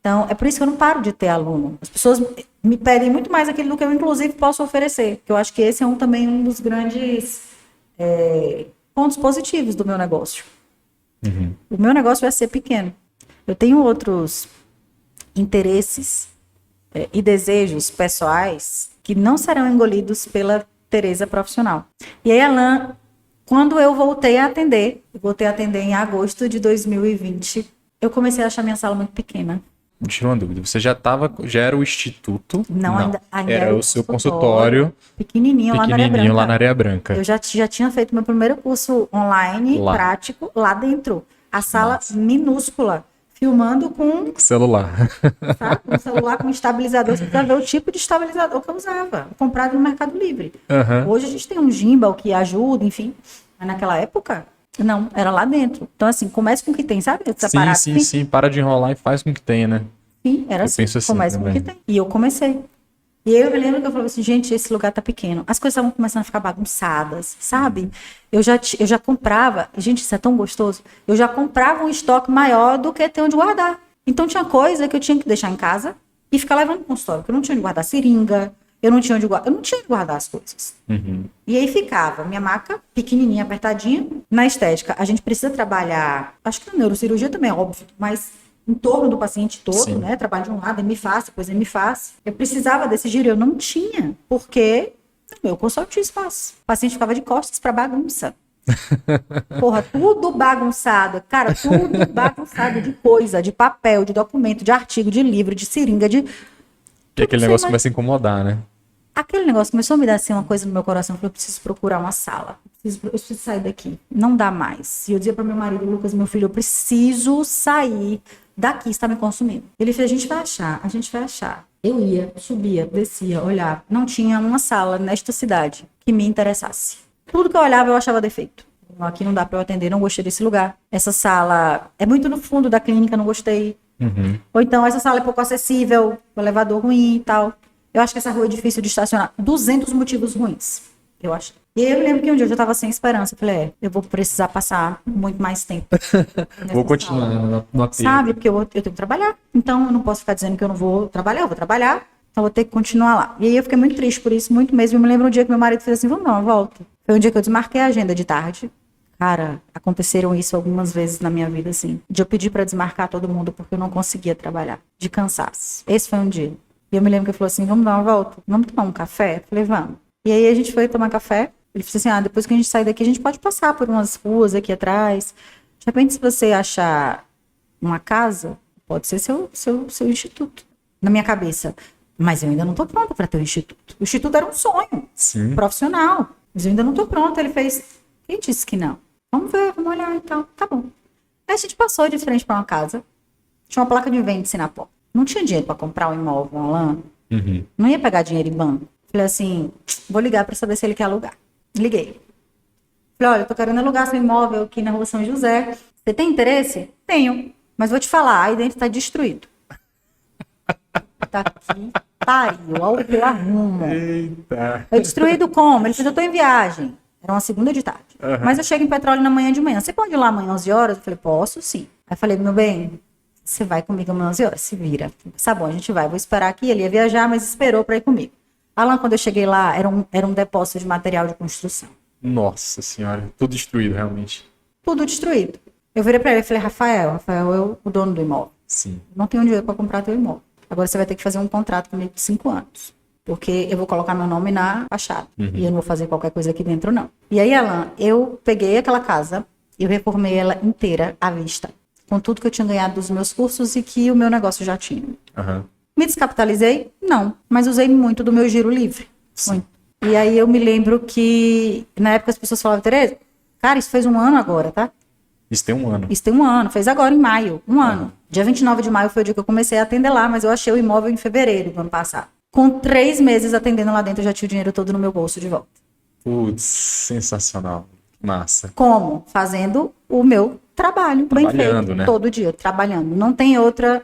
B: Então, é por isso que eu não paro de ter aluno. As pessoas me pedem muito mais aquilo do que eu, inclusive, posso oferecer. Que eu acho que esse é também um dos grandes pontos positivos do meu negócio. O meu negócio vai ser pequeno. Eu tenho outros interesses e desejos pessoais que não serão engolidos pela Tereza profissional. E aí, Alan, quando eu voltei a atender em agosto de 2020, eu comecei a achar minha sala muito pequena.
A: Me tira uma dúvida. Você já era o instituto?
B: Não, ainda
A: era o seu consultório
B: pequenininho
A: lá na Areia Branca.
B: Eu já tinha feito meu primeiro curso online, prático, lá dentro. A sala minúscula, filmando com
A: celular.
B: Sabe? Um celular com estabilizador. Você precisa ver o tipo de estabilizador que eu usava, comprado no Mercado Livre. Hoje a gente tem um gimbal que ajuda, enfim. Mas naquela época, não, era lá dentro. Então, assim, comece com o que tem, sabe?
A: Sim. Para de enrolar e faz com o que tenha, né?
B: Sim, era assim. Comece com o que tem. E eu comecei. E aí eu me lembro que eu falava assim, gente, esse lugar tá pequeno. As coisas estavam começando a ficar bagunçadas, sabe? Eu já comprava, gente, isso é tão gostoso. Eu já comprava um estoque maior do que ter onde guardar. Então tinha coisa que eu tinha que deixar em casa e ficar levando pro consultório, porque eu não tinha onde guardar seringa, eu não tinha onde guardar as coisas. E aí ficava minha maca pequenininha, apertadinha. Na estética, a gente precisa trabalhar, acho que na neurocirurgia também é óbvio, mas em torno do paciente todo, né? Trabalho de um lado, hemiface, depois hemiface. Eu precisava desse giro, eu não tinha, porque no meu consultório tinha espaço. O paciente ficava de costas para bagunça. Porra, tudo bagunçado. Cara, tudo bagunçado de coisa, de papel, de documento, de artigo, de livro, de seringa, de...
A: E aquele negócio começa a incomodar, né?
B: Aquele negócio começou a me dar assim, uma coisa no meu coração. Eu falei, eu preciso procurar uma sala. Eu preciso sair daqui. Não dá mais. E eu dizia para meu marido, Lucas, meu filho, eu preciso sair daqui, está me consumindo. Ele fez, a gente vai achar. Eu ia, subia, descia, olhava. Não tinha uma sala nesta cidade que me interessasse. Tudo que eu olhava, eu achava defeito. Aqui não dá para eu atender, não gostei desse lugar. Essa sala é muito no fundo da clínica, não gostei. Ou então, essa sala é pouco acessível, o elevador ruim e tal. Eu acho que essa rua é difícil de estacionar. 200 motivos ruins, eu acho. E aí eu lembro que um dia eu já estava sem esperança. Eu falei, eu vou precisar passar muito mais tempo.
A: Vou continuar no apelo.
B: Sabe? Porque eu tenho que trabalhar. Então eu não posso ficar dizendo que eu não vou trabalhar. Eu vou trabalhar, então eu vou ter que continuar lá. E aí eu fiquei muito triste por isso, muito mesmo. Eu me lembro um dia que meu marido fez assim, vamos dar uma volta. Foi um dia que eu desmarquei a agenda de tarde. Cara, aconteceram isso algumas vezes na minha vida, assim. De eu pedir para desmarcar todo mundo porque eu não conseguia trabalhar. De cansaço. Esse foi um dia. E eu me lembro que ele falou assim, vamos dar uma volta? Vamos tomar um café? Eu falei, vamos. E aí a gente foi tomar café. Ele falou assim, depois que a gente sair daqui, a gente pode passar por umas ruas aqui atrás. De repente, se você achar uma casa, pode ser seu instituto. Na minha cabeça. Mas eu ainda não estou pronta para ter um instituto. O instituto era um sonho profissional. Mas eu ainda não estou pronta. Ele fez, quem disse que não? Vamos ver, vamos olhar então. Tá bom. Aí a gente passou de frente para uma casa. Tinha uma placa de vende-se na porta. Não tinha dinheiro para comprar um imóvel, Alan. Não ia pegar dinheiro em banco. Falei assim, vou ligar para saber se ele quer alugar. Liguei. Falei, olha, eu tô querendo alugar seu imóvel aqui na rua São José. Você tem interesse? Tenho. Mas vou te falar, aí dentro tá destruído. Tá aqui, pariu, olha o que eu arrumo.
A: Eita.
B: Eu destruído como? Ele fez, eu tô em viagem. Era uma segunda de tarde. Mas eu chego em Petróleo na manhã de manhã. Você pode ir lá amanhã 11 horas? Eu falei, posso sim. Aí eu falei, meu bem, você vai comigo amanhã 11 horas? Se vira. Tá bom, a gente vai. Vou esperar aqui. Ele ia viajar, mas esperou pra ir comigo. Alan, quando eu cheguei lá, era um depósito de material de construção.
A: Nossa senhora, tudo destruído realmente.
B: Tudo destruído. Eu virei pra ele e falei, Rafael é o dono do imóvel.
A: Sim.
B: Não tenho dinheiro pra comprar teu imóvel. Agora você vai ter que fazer um contrato comigo de 5 anos. Porque eu vou colocar meu nome na fachada. E eu não vou fazer qualquer coisa aqui dentro, não. E aí, Alan, eu peguei aquela casa, eu reformei ela inteira à vista. Com tudo que eu tinha ganhado dos meus cursos e que o meu negócio já tinha. Me descapitalizei? Não. Mas usei muito do meu giro livre. Muito. E aí eu me lembro que, na época as pessoas falavam, Tereza, cara, isso fez 1 ano agora, tá?
A: Isso tem 1 ano.
B: Isso tem 1 ano. Fez agora em maio. 1 ano. Dia 29 de maio foi o dia que eu comecei a atender lá, mas eu achei o imóvel em fevereiro do ano passado. Com 3 meses atendendo lá dentro, eu já tinha o dinheiro todo no meu bolso de volta.
A: Putz, sensacional. Massa.
B: Como? Fazendo o meu trabalho bem feito,
A: né?
B: todo dia, trabalhando. Não tem outra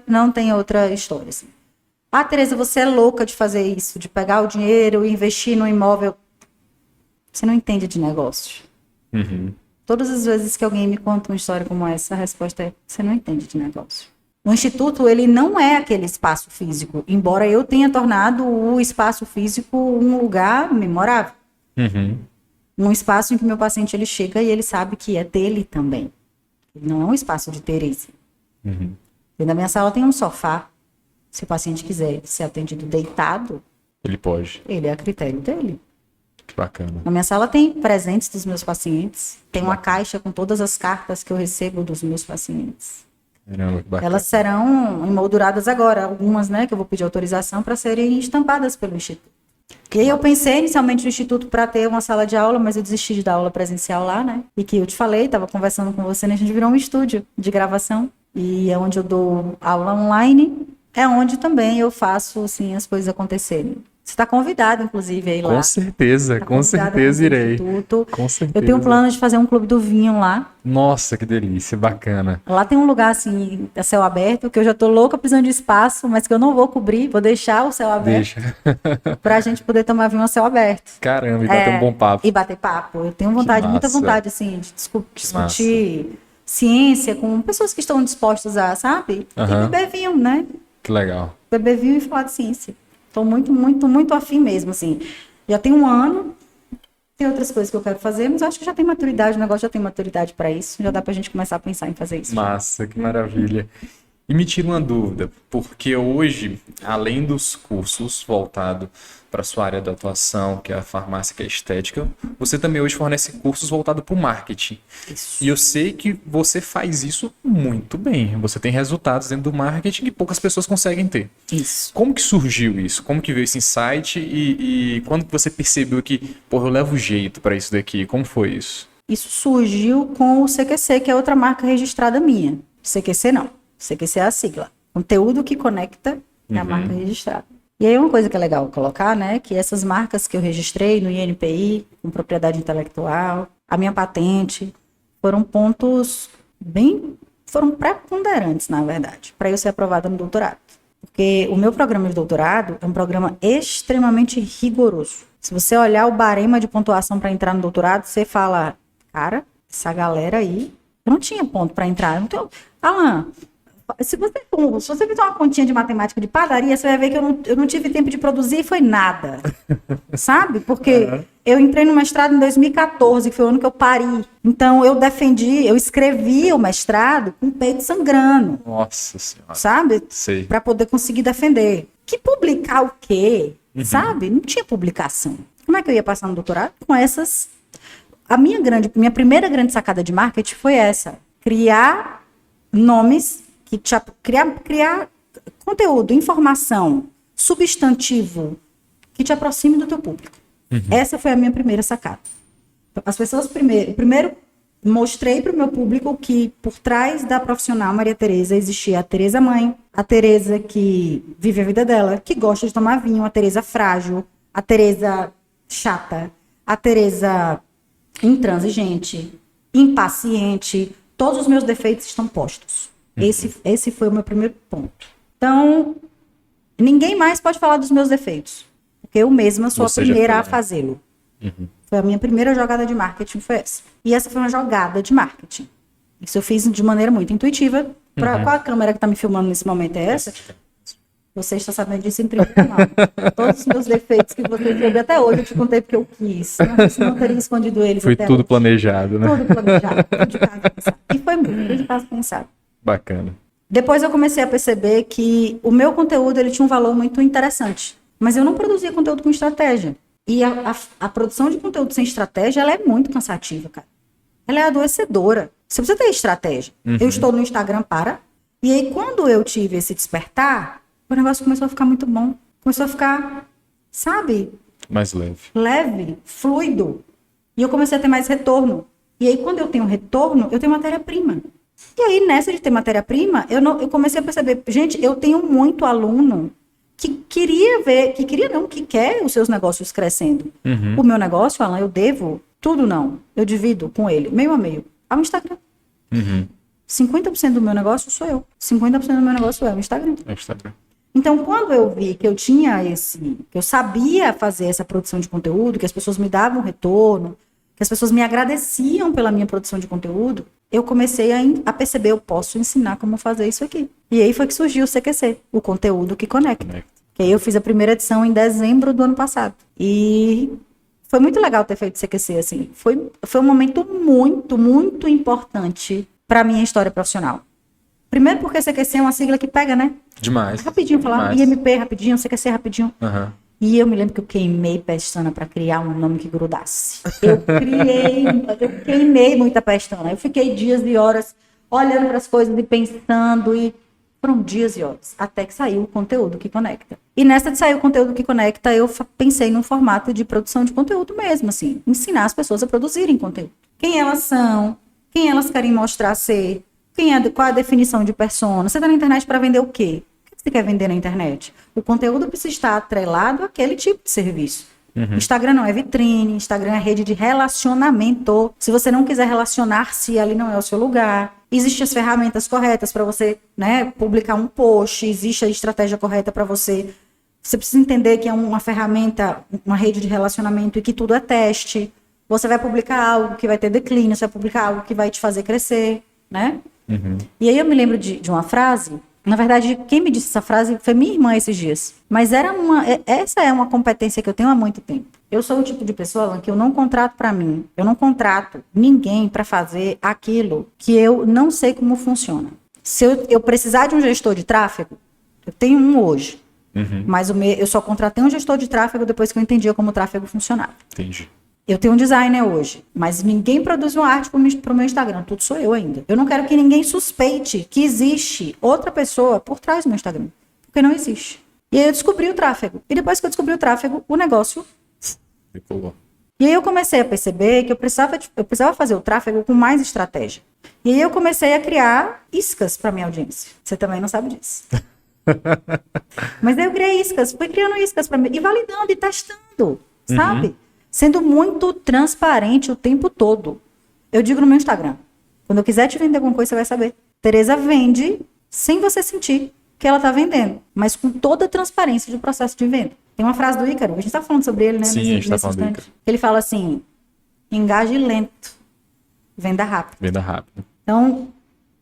B: história, assim. Ah, Tereza, você é louca de fazer isso, de pegar o dinheiro e investir no imóvel. Você não entende de negócio. Todas as vezes que alguém me conta uma história como essa, a resposta é, você não entende de negócio. O Instituto, ele não é aquele espaço físico, embora eu tenha tornado o espaço físico um lugar memorável. Um espaço em que meu paciente ele chega e ele sabe que é dele também. Ele não é um espaço de Tereza. Dentro da minha sala tem um sofá. Se o paciente quiser ser atendido deitado,
A: ele pode.
B: Ele é a critério dele.
A: Que bacana.
B: Na minha sala tem presentes dos meus pacientes. Tem uma caixa com todas as cartas que eu recebo dos meus pacientes.
A: Caramba, que bacana.
B: Elas serão emolduradas agora, algumas, né, que eu vou pedir autorização para serem estampadas pelo Instituto. E aí eu pensei inicialmente no Instituto para ter uma sala de aula, mas eu desisti de dar aula presencial lá, né? E que eu te falei, estava conversando com você, né? A gente virou um estúdio de gravação. E é onde eu dou aula online, é onde também eu faço, assim, as coisas acontecerem. Você está convidado, inclusive, aí lá.
A: Com certeza, com certeza irei. Com certeza.
B: Eu tenho um plano de fazer um clube do vinho lá.
A: Nossa, que delícia, bacana.
B: Lá tem um lugar, assim, a céu aberto, que eu já tô louca precisando de espaço, mas que eu não vou cobrir, vou deixar o céu aberto.
A: Deixa.
B: Pra gente poder tomar vinho a céu aberto.
A: Caramba, e bater um bom papo.
B: E bater papo. Eu tenho vontade, muita vontade, assim, de discutir ciência com pessoas que estão dispostas a, sabe? E beber vinho, né?
A: Que legal.
B: Beber vinho e falar de ciência. Tô muito, muito, muito afim mesmo, assim. Já tem 1 ano, tem outras coisas que eu quero fazer, mas eu acho que já tem maturidade, o negócio já tem maturidade para isso. Já dá pra gente começar a pensar em fazer isso.
A: Massa, que maravilha. E me tira uma dúvida, porque hoje, além dos cursos voltados para a sua área de atuação, que é a farmácia, que é a estética, você também hoje fornece cursos voltados para o marketing.
B: Isso.
A: E eu sei que você faz isso muito bem. Você tem resultados dentro do marketing que poucas pessoas conseguem ter.
B: Isso.
A: Como que surgiu isso? Como que veio esse insight? E quando que você percebeu que, porra, eu levo jeito para isso daqui? Como foi isso?
B: Isso surgiu com o CQC, que é outra marca registrada minha. CQC não. CQC é a sigla. Conteúdo que conecta é a marca registrada. E aí uma coisa que é legal colocar, né, que essas marcas que eu registrei no INPI, com propriedade intelectual, a minha patente, foram pontos foram preponderantes, na verdade, para eu ser aprovada no doutorado. Porque o meu programa de doutorado é um programa extremamente rigoroso. Se você olhar o barema de pontuação para entrar no doutorado, você fala, cara, essa galera aí, eu não tinha ponto para entrar. Então, Alan, se você fizer uma continha de matemática de padaria, você vai ver que eu não tive tempo de produzir e foi nada. Sabe? Porque eu entrei no mestrado em 2014, que foi o ano que eu pari. Então, eu escrevi o mestrado com o peito sangrando.
A: Nossa Senhora.
B: Sabe?
A: Sei.
B: Para poder conseguir defender. Que publicar o quê? Sabe? Não tinha publicação. Como é que eu ia passar no doutorado? Com essas... minha primeira grande sacada de marketing foi essa. Criar nomes... criar conteúdo, informação, substantivo que te aproxime do teu público. Essa foi a minha primeira sacada. As pessoas primeiro mostrei para o meu público que por trás da profissional Maria Tereza existia a Tereza mãe, a Tereza que vive a vida dela, que gosta de tomar vinho, a Tereza frágil, a Tereza chata, a Tereza intransigente, impaciente. Todos os meus defeitos estão postos. Esse foi o meu primeiro ponto. Então, ninguém mais pode falar dos meus defeitos. Porque eu mesma sou a primeira a fazê-lo. Foi a minha primeira jogada de marketing, foi essa. E essa foi uma jogada de marketing. Isso eu fiz de maneira muito intuitiva. Qual a câmera que está me filmando nesse momento é essa? Você está sabendo disso em primeira mão. Todos os meus defeitos que você teve até hoje, eu te contei porque eu quis. Não teria escondido eles
A: foi
B: até
A: tudo
B: hoje.
A: Planejado, né?
B: Tudo planejado, tudo de casa pensado. E foi muito de casa pensado.
A: Bacana.
B: Depois eu comecei a perceber que o meu conteúdo ele tinha um valor muito interessante. Mas eu não produzia conteúdo com estratégia. E a produção de conteúdo sem estratégia, ela é muito cansativa, cara. Ela é adoecedora. Você precisa ter estratégia. Eu estou no Instagram E aí, quando eu tive esse despertar, o negócio começou a ficar muito bom. Começou a ficar, sabe?
A: Mais leve.
B: Leve, fluido. E eu comecei a ter mais retorno. E aí, quando eu tenho retorno, eu tenho matéria-prima. E aí, nessa de ter matéria-prima, eu comecei a perceber, gente, eu tenho muito aluno que que quer os seus negócios crescendo. O meu negócio, Alan, eu devo tudo eu divido com ele, meio a meio, ao Instagram. 50% do meu negócio sou eu. 50% do meu negócio é o Instagram. Então, quando eu vi que eu tinha que eu sabia fazer essa produção de conteúdo, que as pessoas me davam retorno, que as pessoas me agradeciam pela minha produção de conteúdo, eu comecei a perceber, eu posso ensinar como fazer isso aqui. E aí foi que surgiu o CQC, o conteúdo que conecta. Que aí eu fiz a primeira edição em dezembro do ano passado. E foi muito legal ter feito o CQC, assim. Foi um momento muito, muito importante para a minha história profissional. Primeiro porque CQC é uma sigla que pega, né?
A: Demais.
B: Rapidinho, falar IMP rapidinho, CQC rapidinho. E eu me lembro que eu queimei pestana para criar um nome que grudasse. Eu queimei muita pestana. Eu fiquei dias e horas olhando para as coisas e pensando, e foram dias e horas, até que saiu o conteúdo que conecta. E nessa de sair o conteúdo que conecta, eu pensei num formato de produção de conteúdo mesmo, assim, ensinar as pessoas a produzirem conteúdo. Quem elas são, quem elas querem mostrar ser, qual a definição de persona. Você está na internet para vender o quê? Você quer vender na internet? O conteúdo precisa estar atrelado àquele tipo de serviço. Instagram não é vitrine, Instagram é rede de relacionamento. Se você não quiser relacionar-se, ali não é o seu lugar. Existem as ferramentas corretas para você, né, publicar um post, existe a estratégia correta para você. Você precisa entender que é uma ferramenta, uma rede de relacionamento e que tudo é teste. Você vai publicar algo que vai ter declínio, você vai publicar algo que vai te fazer crescer, né? E aí eu me lembro de uma frase. Na verdade, quem me disse essa frase foi minha irmã esses dias. Mas essa é uma competência que eu tenho há muito tempo. Eu sou o tipo de pessoa que eu não contrato para mim. Eu não contrato ninguém para fazer aquilo que eu não sei como funciona. Se eu precisar de um gestor de tráfego, eu tenho um hoje. Mas eu só contratei um gestor de tráfego depois que eu entendia como o tráfego funcionava.
A: Entendi.
B: Eu tenho um designer hoje, mas ninguém produz uma arte para o meu Instagram. Tudo sou eu ainda. Eu não quero que ninguém suspeite que existe outra pessoa por trás do meu Instagram. Porque não existe. E aí eu descobri o tráfego. E depois que eu descobri o tráfego, o negócio
A: ficou.
B: E aí eu comecei a perceber que eu precisava fazer o tráfego com mais estratégia. E aí eu comecei a criar iscas para minha audiência. Você também não sabe disso. Mas aí eu criei iscas. Fui criando iscas para mim. E validando e testando, sabe? Sendo muito transparente o tempo todo. Eu digo no meu Instagram, quando eu quiser te vender alguma coisa, você vai saber. Tereza vende sem você sentir que ela está vendendo, mas com toda a transparência do processo de venda. Tem uma frase do Ícaro, a gente está falando sobre ele, né?
A: Sim, a gente está falando do Ícaro.
B: Ele fala assim, engaje lento, venda rápido.
A: Venda rápido.
B: Então,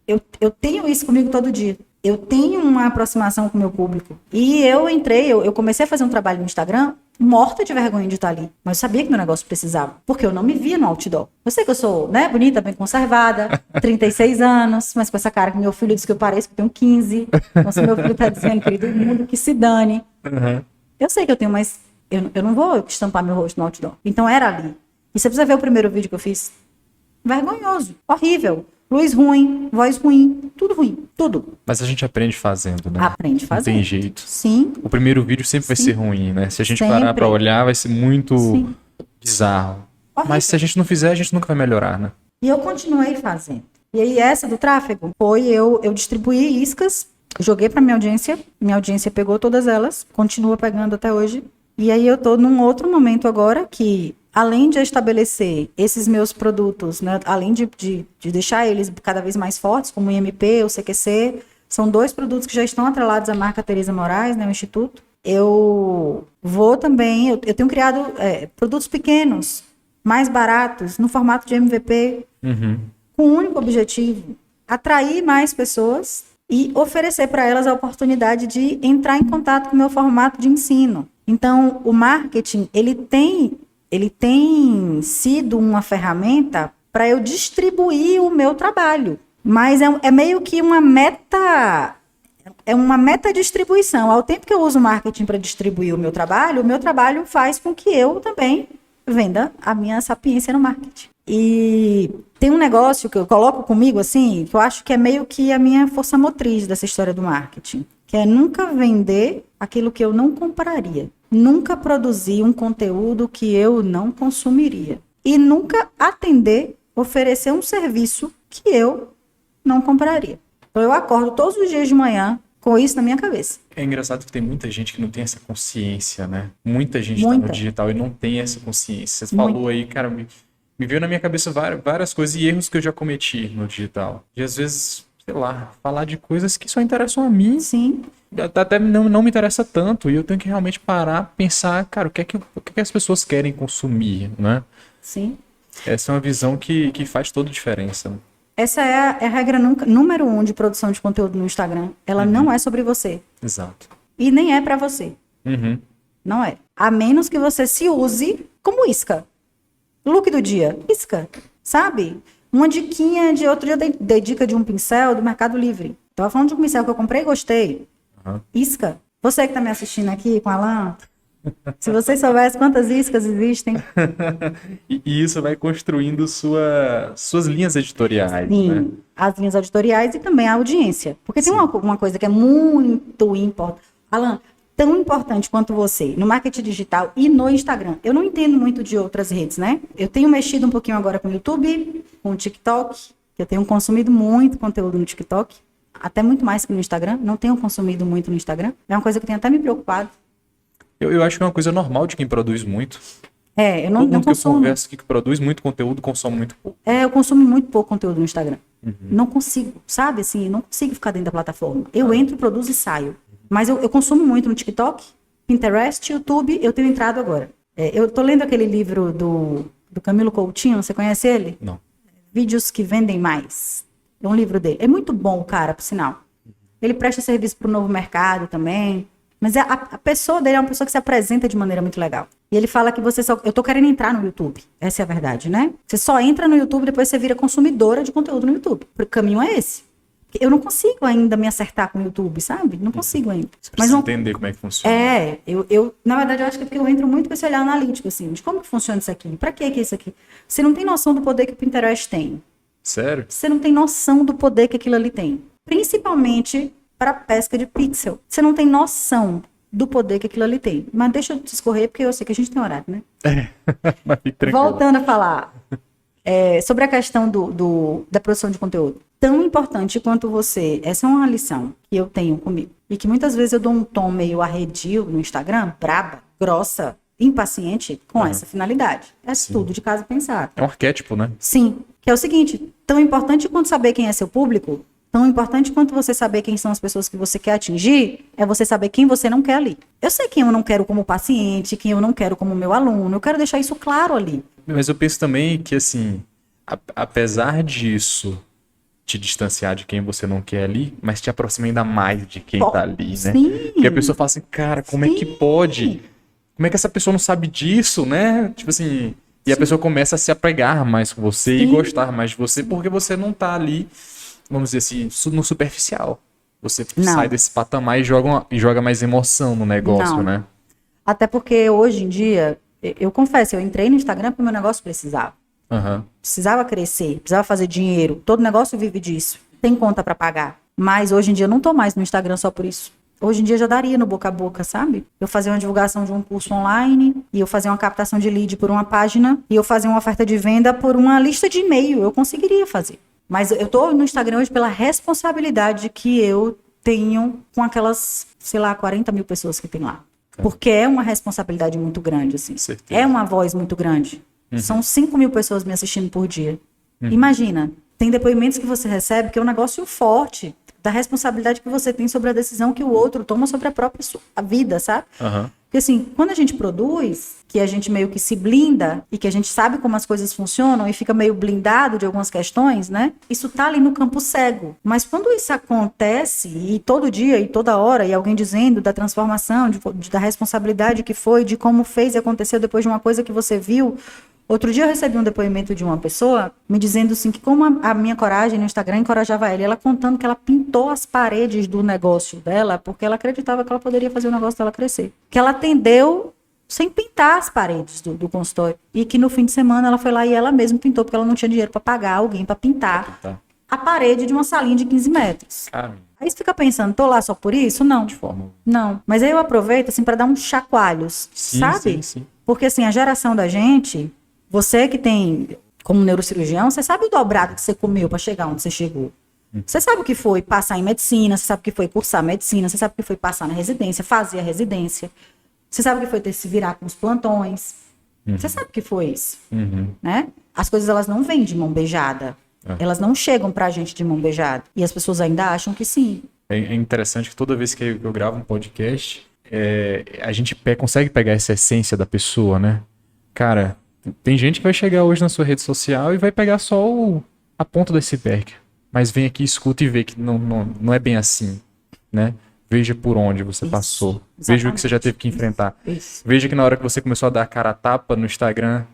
B: eu tenho isso comigo todo dia. Eu tenho uma aproximação com o meu público. E eu comecei a fazer um trabalho no Instagram morta de vergonha de estar ali. Mas eu sabia que meu negócio precisava. Porque eu não me via no outdoor. Eu sei que eu sou, né, bonita, bem conservada, 36 anos, mas com essa cara que meu filho diz que eu pareço, que eu tenho 15. Então, se meu filho tá dizendo, querido, o mundo que se dane. Eu sei que eu tenho, mas eu não vou estampar meu rosto no outdoor. Então era ali. E você precisa ver o primeiro vídeo que eu fiz. Vergonhoso. Horrível. Luz ruim, voz ruim, tudo ruim, tudo.
A: Mas a gente aprende fazendo, né?
B: Aprende fazendo.
A: Não tem jeito.
B: Sim.
A: O primeiro vídeo sempre vai ser ruim, né? Se a gente parar pra olhar, vai ser muito bizarro. Horrível. Mas se a gente não fizer, a gente nunca vai melhorar, né?
B: E eu continuei fazendo. E aí essa do tráfego foi eu distribuí iscas, joguei pra minha audiência pegou todas elas, continua pegando até hoje. E aí eu tô num outro momento agora que além de estabelecer esses meus produtos, né, além de deixar eles cada vez mais fortes, como o IMP, o CQC, são 2 produtos que já estão atrelados à marca Tereza Moraes, né, o Instituto. Eu vou também, eu tenho criado produtos pequenos, mais baratos, no formato de MVP, com um único objetivo, atrair mais pessoas e oferecer para elas a oportunidade de entrar em contato com o meu formato de ensino. Então, o marketing, ele tem sido uma ferramenta para eu distribuir o meu trabalho. Mas é meio que uma meta distribuição. Ao tempo que eu uso o marketing para distribuir o meu trabalho faz com que eu também venda a minha sapiência no marketing. E tem um negócio que eu coloco comigo, assim, que eu acho que é meio que a minha força motriz dessa história do marketing, que é nunca vender aquilo que eu não compraria. Nunca produzir um conteúdo que eu não consumiria. E nunca oferecer um serviço que eu não compraria. Então eu acordo todos os dias de manhã com isso na minha cabeça.
A: É engraçado que tem muita gente que não tem essa consciência, né? Muita gente tá no digital e não tem essa consciência. Você falou aí, cara, me veio na minha cabeça várias coisas e erros que eu já cometi no digital. E às vezes, sei lá, falar de coisas que só interessam a mim.
B: Sim.
A: Até não me interessa tanto. E eu tenho que realmente parar, pensar, cara, o que é que as pessoas querem consumir, né?
B: Sim.
A: Essa é uma visão que faz toda a diferença.
B: Essa é a regra número 1 de produção de conteúdo no Instagram. Ela não é sobre você.
A: Exato.
B: E nem é pra você. Não é. A menos que você se use como isca. Look do dia. Isca. Sabe? Uma diquinha de outro dia. Dei dica de um pincel do Mercado Livre. Tava falando de um pincel que eu comprei e gostei. Isca. Você que tá me assistindo aqui com a Alan, se vocês soubessem quantas iscas existem.
A: E isso vai construindo suas linhas editoriais.
B: Sim,
A: né?
B: As linhas editoriais e também a audiência. Porque tem uma coisa que é muito importante. Alan, tão importante quanto você, no marketing digital e no Instagram. Eu não entendo muito de outras redes, né? Eu tenho mexido um pouquinho agora com o YouTube, com o TikTok, que eu tenho consumido muito conteúdo no TikTok, até muito mais que no Instagram. Não tenho consumido muito no Instagram. É uma coisa que tem até me preocupado.
A: Eu acho que é uma coisa normal de quem produz muito.
B: Eu não
A: Todo mundo
B: consumo.
A: que eu converso que produz muito conteúdo, consome muito pouco.
B: Eu consumo muito pouco conteúdo no Instagram. Não consigo, sabe? Assim, não consigo ficar dentro da plataforma. Eu entro, produzo e saio. Mas eu consumo muito no TikTok, Pinterest, YouTube. Eu tenho entrado agora. Eu tô lendo aquele livro do Camilo Coutinho. Você conhece ele?
A: Não.
B: Vídeos que vendem mais. É um livro dele. É muito bom, cara, por sinal. Ele presta serviço para o novo mercado também. Mas a pessoa dele é uma pessoa que se apresenta de maneira muito legal. E ele fala que eu tô querendo entrar no YouTube. Essa é a verdade, né? Você só entra no YouTube, depois você vira consumidora de conteúdo no YouTube. O caminho é esse. Eu não consigo ainda me acertar com o YouTube, sabe? Não consigo ainda.
A: Você precisa entender como é que funciona.
B: Na verdade, eu acho que é porque eu entro muito com esse olhar analítico, assim, de como que funciona isso aqui, pra que é isso aqui. Você não tem noção do poder que o Pinterest tem.
A: Sério?
B: Você não tem noção do poder que aquilo ali tem. Principalmente para pesca de pixel. Você não tem noção do poder que aquilo ali tem. Mas deixa eu discorrer, porque eu sei que a gente tem horário, né?
A: Mas fique tranquilo.
B: Voltando a falar sobre a questão da produção de conteúdo. Tão importante quanto você. Essa é uma lição que eu tenho comigo. E que muitas vezes eu dou um tom meio arredio no Instagram, braba, grossa, impaciente, com essa finalidade. É tudo de casa pensado.
A: É um arquétipo, né?
B: Sim. Que é o seguinte, tão importante quanto saber quem é seu público, tão importante quanto você saber quem são as pessoas que você quer atingir, é você saber quem você não quer ali. Eu sei quem eu não quero como paciente, quem eu não quero como meu aluno, eu quero deixar isso claro ali.
A: Mas eu penso também que, assim, apesar disso te distanciar de quem você não quer ali, mas te aproxima ainda mais de quem tá ali, né?
B: Sim.
A: Porque a pessoa fala assim, cara, como é que pode? Como é que essa pessoa não sabe disso, né? Tipo assim, e a pessoa começa a se apegar mais com você e gostar mais de você, porque você não tá ali, vamos dizer assim, no superficial. Você sai desse patamar e joga mais emoção no negócio, né?
B: Até porque hoje em dia, eu confesso, eu entrei no Instagram porque o meu negócio precisava. Precisava crescer, precisava fazer dinheiro. Todo negócio vive disso. Tem conta pra pagar. Mas hoje em dia eu não tô mais no Instagram só por isso. Hoje em dia já daria no boca a boca, sabe? Eu fazia uma divulgação de um curso online, e eu fazia uma captação de lead por uma página, e eu fazia uma oferta de venda por uma lista de e-mail. Eu conseguiria fazer. Mas eu tô no Instagram hoje pela responsabilidade que eu tenho com aquelas, sei lá, 40 mil pessoas que tem lá. Porque é uma responsabilidade muito grande, assim.
A: Certeza.
B: É uma voz muito grande. São 5.000 pessoas me assistindo por dia. Imagina, tem depoimentos que você recebe que é um negócio forte da responsabilidade que você tem sobre a decisão que o outro toma sobre a própria a vida, sabe?
A: Aham.
B: Porque assim, quando a gente produz, que a gente meio que se blinda e que a gente sabe como as coisas funcionam e fica meio blindado de algumas questões, né? Isso tá ali no campo cego. Mas quando isso acontece, e todo dia e toda hora, e alguém dizendo da transformação, da responsabilidade que foi, de como fez e aconteceu depois de uma coisa que você viu. Outro dia eu recebi um depoimento de uma pessoa me dizendo assim que como a minha coragem no Instagram encorajava ela, e ela contando que ela pintou as paredes do negócio dela porque ela acreditava que ela poderia fazer o negócio dela crescer. Que ela atendeu sem pintar as paredes do consultório. E que no fim de semana ela foi lá e ela mesma pintou porque ela não tinha dinheiro para pagar alguém para pintar a parede de uma salinha de 15 metros.
A: Caramba.
B: Aí você fica pensando, tô lá só por isso? Não.
A: De forma...
B: Não. Mas aí eu aproveito assim para dar uns chacoalhos,
A: Sim,
B: sabe?
A: sim.
B: Porque assim, a geração da gente, você que tem, como neurocirurgião, você sabe o dobrado que você comeu para chegar onde você chegou. Você sabe o que foi passar em medicina, você sabe o que foi cursar medicina, você sabe o que foi passar na residência, fazer a residência. Você sabe o que foi ter que se virar com os plantões. Você sabe o que foi isso, né? As coisas, elas não vêm de mão beijada. Elas não chegam pra gente de mão beijada. E as pessoas ainda acham que sim.
A: É interessante que toda vez que eu gravo um podcast, a gente consegue pegar essa essência da pessoa, né? Cara, tem gente que vai chegar hoje na sua rede social e vai pegar só a ponta do iceberg. Mas vem aqui, escuta e vê que não é bem assim, né? Veja por onde você passou. Veja o que você já teve que enfrentar.
B: Isso.
A: Veja que na hora que você começou a dar a cara a tapa no Instagram,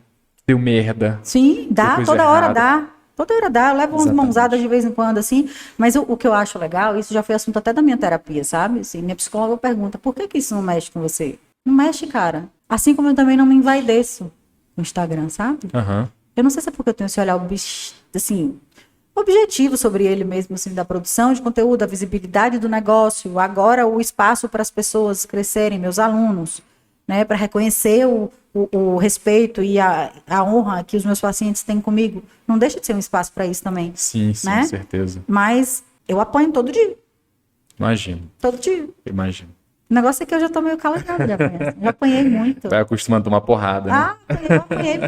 A: deu merda.
B: Sim, dá,
A: coisa
B: toda hora
A: errada.
B: dá. Toda hora dá, eu levo umas
A: Exatamente.
B: mãozadas de vez em quando, assim. Mas o que eu acho legal, isso já foi assunto até da minha terapia, sabe? Assim, minha psicóloga pergunta, por que isso não mexe com você? Não mexe, cara. Assim como eu também não me envaideço no Instagram, sabe?
A: Aham.
B: Eu não sei se é porque eu tenho esse olhar, assim, objetivo sobre ele mesmo, assim, da produção de conteúdo, da visibilidade do negócio, agora o espaço para as pessoas crescerem, meus alunos, né, para reconhecer o respeito e a honra que os meus pacientes têm comigo. Não deixa de ser um espaço para isso também.
A: Sim,
B: né?
A: certeza.
B: Mas eu apanho todo dia.
A: Imagino,
B: Todo dia.
A: imagino.
B: O negócio é que eu já tô meio calejada de apanhar. Já apanhei muito.
A: Vai acostumando a tomar porrada, né?
B: Ah, eu apanhei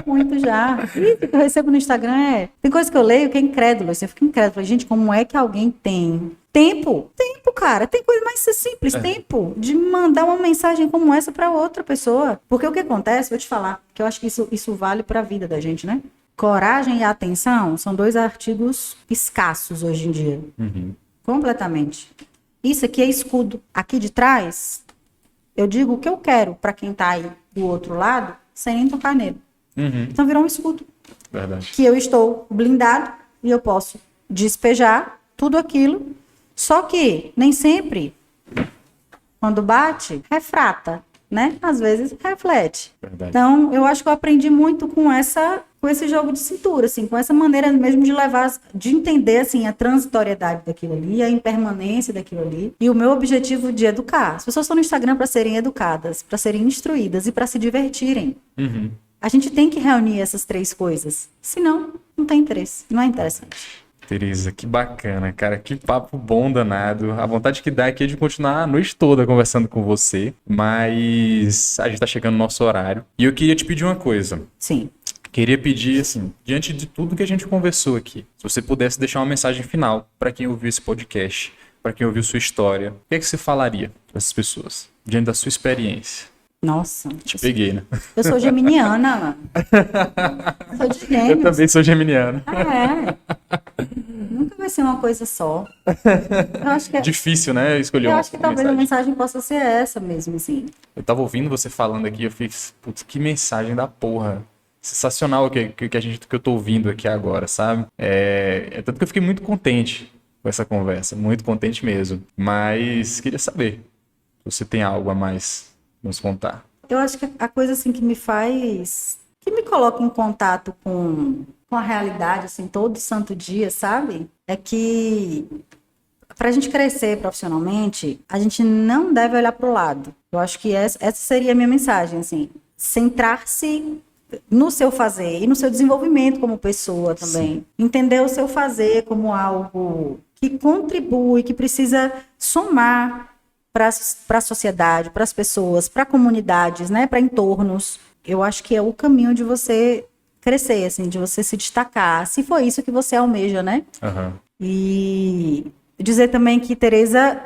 B: muito já. E o que eu recebo no Instagram tem coisa que eu leio que é incrédulo. Assim, eu fico incrédulo. Falei, gente, como é que alguém tem tempo? Tempo, cara. Tem coisa mais simples. Tempo de mandar uma mensagem como essa para outra pessoa. Porque o que acontece, vou te falar, que eu acho que isso vale para a vida da gente, né? Coragem e atenção são 2 artigos escassos hoje em dia. Completamente. Isso aqui é escudo. Aqui de trás, eu digo o que eu quero para quem tá aí do outro lado, sem nem tocar nele. Então virou um escudo.
A: Verdade.
B: Que eu estou blindado e eu posso despejar tudo aquilo. Só que nem sempre, quando bate, refrata, né? Às vezes reflete.
A: Verdade.
B: Então, eu acho que eu aprendi muito com esse jogo de cintura, assim, com essa maneira mesmo de levar, de entender, assim, a transitoriedade daquilo ali, a impermanência daquilo ali, e o meu objetivo de educar. As pessoas estão no Instagram para serem educadas, para serem instruídas e para se divertirem. A gente tem que reunir essas 3 coisas, senão não tem interesse, não é interessante.
A: Tereza, que bacana, cara, que papo bom danado. A vontade que dá aqui é de continuar a noite toda conversando com você, mas a gente tá chegando no nosso horário. E eu queria te pedir uma coisa.
B: Sim.
A: Queria pedir, assim, diante de tudo que a gente conversou aqui, se você pudesse deixar uma mensagem final para quem ouviu esse podcast, para quem ouviu sua história, o que é que você falaria para essas pessoas, diante da sua experiência?
B: Nossa.
A: Te peguei, né?
B: Eu sou geminiana, mano. Sou de Gêmeos.
A: Eu também sou geminiano.
B: Nunca vai ser uma coisa só. Eu acho que,
A: Difícil, né? Escolher
B: eu
A: uma
B: acho que talvez a
A: mensagem.
B: mensagem possa ser essa mesmo, assim.
A: Eu tava ouvindo você falando aqui, eu fiz, putz, que mensagem da porra. Sensacional que eu tô ouvindo aqui agora, sabe? Tanto que eu fiquei muito contente com essa conversa, muito contente mesmo. Mas queria saber se você tem algo a mais nos contar.
B: Eu acho que a coisa, assim, que me coloca em contato com a realidade, assim, todo santo dia, sabe? É que pra gente crescer profissionalmente, a gente não deve olhar pro lado. Eu acho que essa seria a minha mensagem, assim. Centrar-se no seu fazer e no seu desenvolvimento como pessoa também.
A: Sim.
B: Entender o seu fazer como algo que contribui, que precisa somar para a sociedade, para as pessoas, para comunidades, né, para entornos. Eu acho que é o caminho de você crescer, assim, de você se destacar, se for isso que você almeja, né?
A: Aham.
B: E dizer também que, Tereza,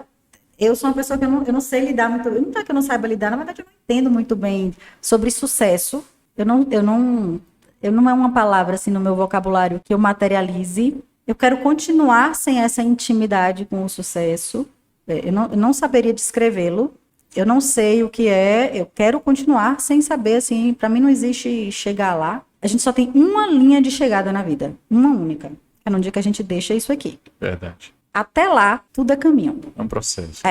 B: eu sou uma pessoa que eu não sei lidar muito, não é que eu não saiba lidar, na verdade eu não entendo muito bem sobre sucesso. Eu não é uma palavra assim no meu vocabulário que eu materialize. Eu quero continuar sem essa intimidade com o sucesso. Eu não saberia descrevê-lo. Eu não sei o que é. Eu quero continuar sem saber, assim, para mim não existe chegar lá. A gente só tem uma linha de chegada na vida, uma única. É no dia que a gente deixa isso aqui.
A: Verdade.
B: Até lá, tudo é caminho.
A: É um processo.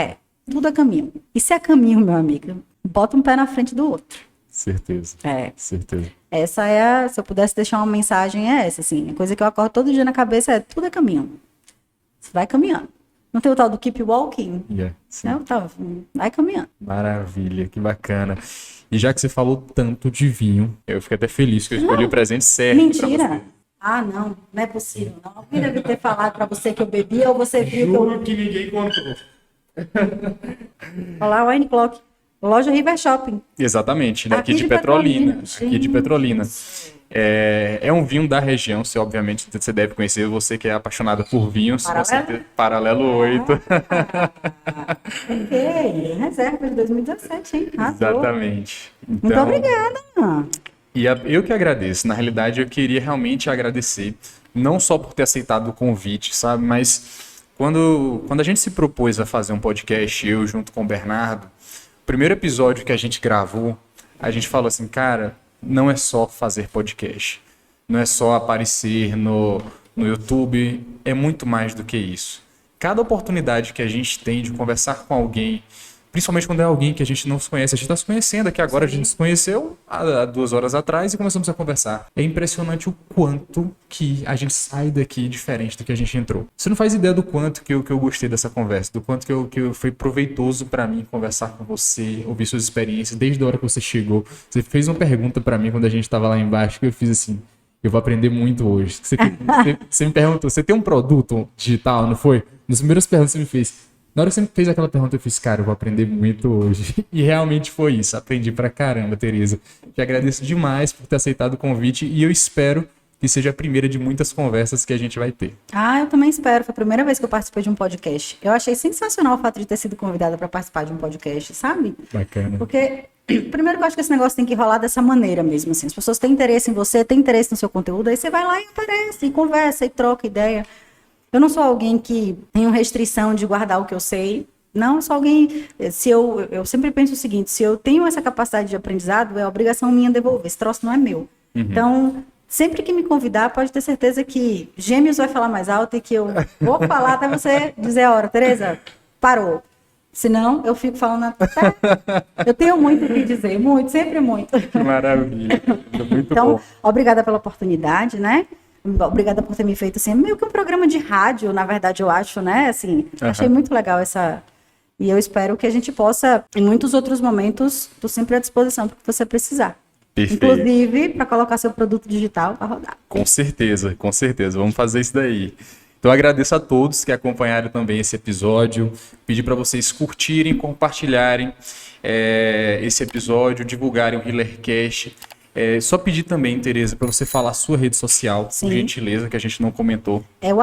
B: Tudo é caminho. E se é caminho, meu amigo, bota um pé na frente do outro.
A: Certeza. Certeza.
B: Essa é se eu pudesse deixar uma mensagem, é essa, assim. A coisa que eu acordo todo dia na cabeça é, tudo é caminho. Você vai caminhando. Não tem o tal do keep walking?
A: Sim.
B: Não, vai caminhando.
A: Maravilha, que bacana. E já que você falou tanto de vinho, eu fiquei até feliz que eu escolhi o presente certo.
B: Mentira. Ah, não é possível. Não. Alguém deve ter falado pra você que eu bebia ou você viu
A: Juro que ninguém contou.
B: Olha lá, Wine Clock. Loja River Shopping.
A: Exatamente, né?
B: Aqui
A: Aqui de
B: de
A: Petrolina.
B: Petrolina.
A: Aqui de Petrolina. É um vinho da região, você obviamente você deve conhecer, você que é apaixonada por vinhos. Paralelo 8.
B: Ok, reserva de 2017, hein? Arrasou.
A: Exatamente.
B: Muito
A: Então,
B: obrigada.
A: E eu que agradeço. Na realidade, eu queria realmente agradecer, não só por ter aceitado o convite, sabe? Mas quando a gente se propôs a fazer um podcast, eu junto com o Bernardo, o primeiro episódio que a gente gravou, a gente falou assim, cara, não é só fazer podcast, não é só aparecer no YouTube, é muito mais do que isso. Cada oportunidade que a gente tem de conversar com alguém, principalmente quando é alguém que a gente não se conhece. A gente está se conhecendo aqui agora, a gente se conheceu há 2 horas atrás e começamos a conversar. É impressionante o quanto que a gente sai daqui diferente do que a gente entrou. Você não faz ideia do quanto que eu gostei dessa conversa, do quanto que foi proveitoso para mim conversar com você, ouvir suas experiências, desde a hora que você chegou. Você fez uma pergunta para mim quando a gente estava lá embaixo, que eu fiz assim, eu vou aprender muito hoje. Você me perguntou, você tem um produto digital, não foi? Nas primeiras perguntas que você me fez. Na hora que você me fez aquela pergunta, eu fiz, cara, eu vou aprender muito hoje. E realmente foi isso. Aprendi pra caramba, Tereza. Te agradeço demais por ter aceitado o convite e eu espero que seja a primeira de muitas conversas que a gente vai ter.
B: Ah, eu também espero. Foi a primeira vez que eu participei de um podcast. Eu achei sensacional o fato de ter sido convidada para participar de um podcast, sabe?
A: Bacana.
B: Porque, primeiro que eu acho que esse negócio tem que rolar dessa maneira mesmo, assim. As pessoas têm interesse em você, têm interesse no seu conteúdo, aí você vai lá e aparece, e conversa, e troca ideia. Eu não sou alguém que tenho restrição de guardar o que eu sei. Não, eu sou alguém... Eu sempre penso o seguinte, se eu tenho essa capacidade de aprendizado, é obrigação minha devolver. Esse troço não é meu. Então, sempre que me convidar, pode ter certeza que Gêmeos vai falar mais alto e que eu vou falar até você dizer a hora. Tereza, parou. Senão, eu fico falando até... Eu tenho muito o que dizer, muito, sempre muito.
A: Que maravilha. Muito
B: então,
A: bom.
B: Obrigada pela oportunidade, né? Obrigada por ter me feito assim, meio que um programa de rádio, na verdade, eu acho, né? Assim, achei muito legal essa... E eu espero que a gente possa, em muitos outros momentos, estou sempre à disposição para o que você precisar.
A: Perfeito.
B: Inclusive, para colocar seu produto digital para rodar.
A: Com certeza, com certeza. Vamos fazer isso daí. Então, eu agradeço a todos que acompanharam também esse episódio. Pedir para vocês curtirem, compartilharem esse episódio, divulgarem o HealerCast. Só pedir também, Tereza, para você falar a sua rede social,
B: Sim.
A: por gentileza, que a gente não comentou.
B: É o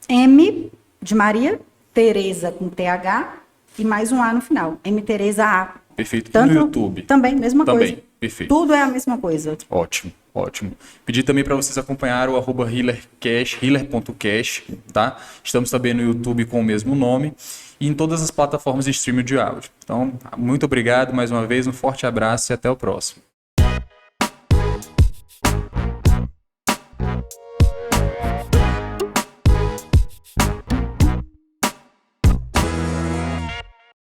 B: @M de Maria, Tereza com TH e mais um A no final. M Tereza A.
A: Perfeito.
B: Tanto,
A: E no YouTube?
B: Também, mesma
A: Também,
B: coisa.
A: perfeito.
B: Tudo é a mesma coisa.
A: Ótimo, ótimo. Pedir também para vocês acompanhar o @HealerCast, healer.cash, tá? Estamos também no YouTube com o mesmo nome e em todas as plataformas de streaming de áudio. Então, muito obrigado mais uma vez, um forte abraço e até o próximo.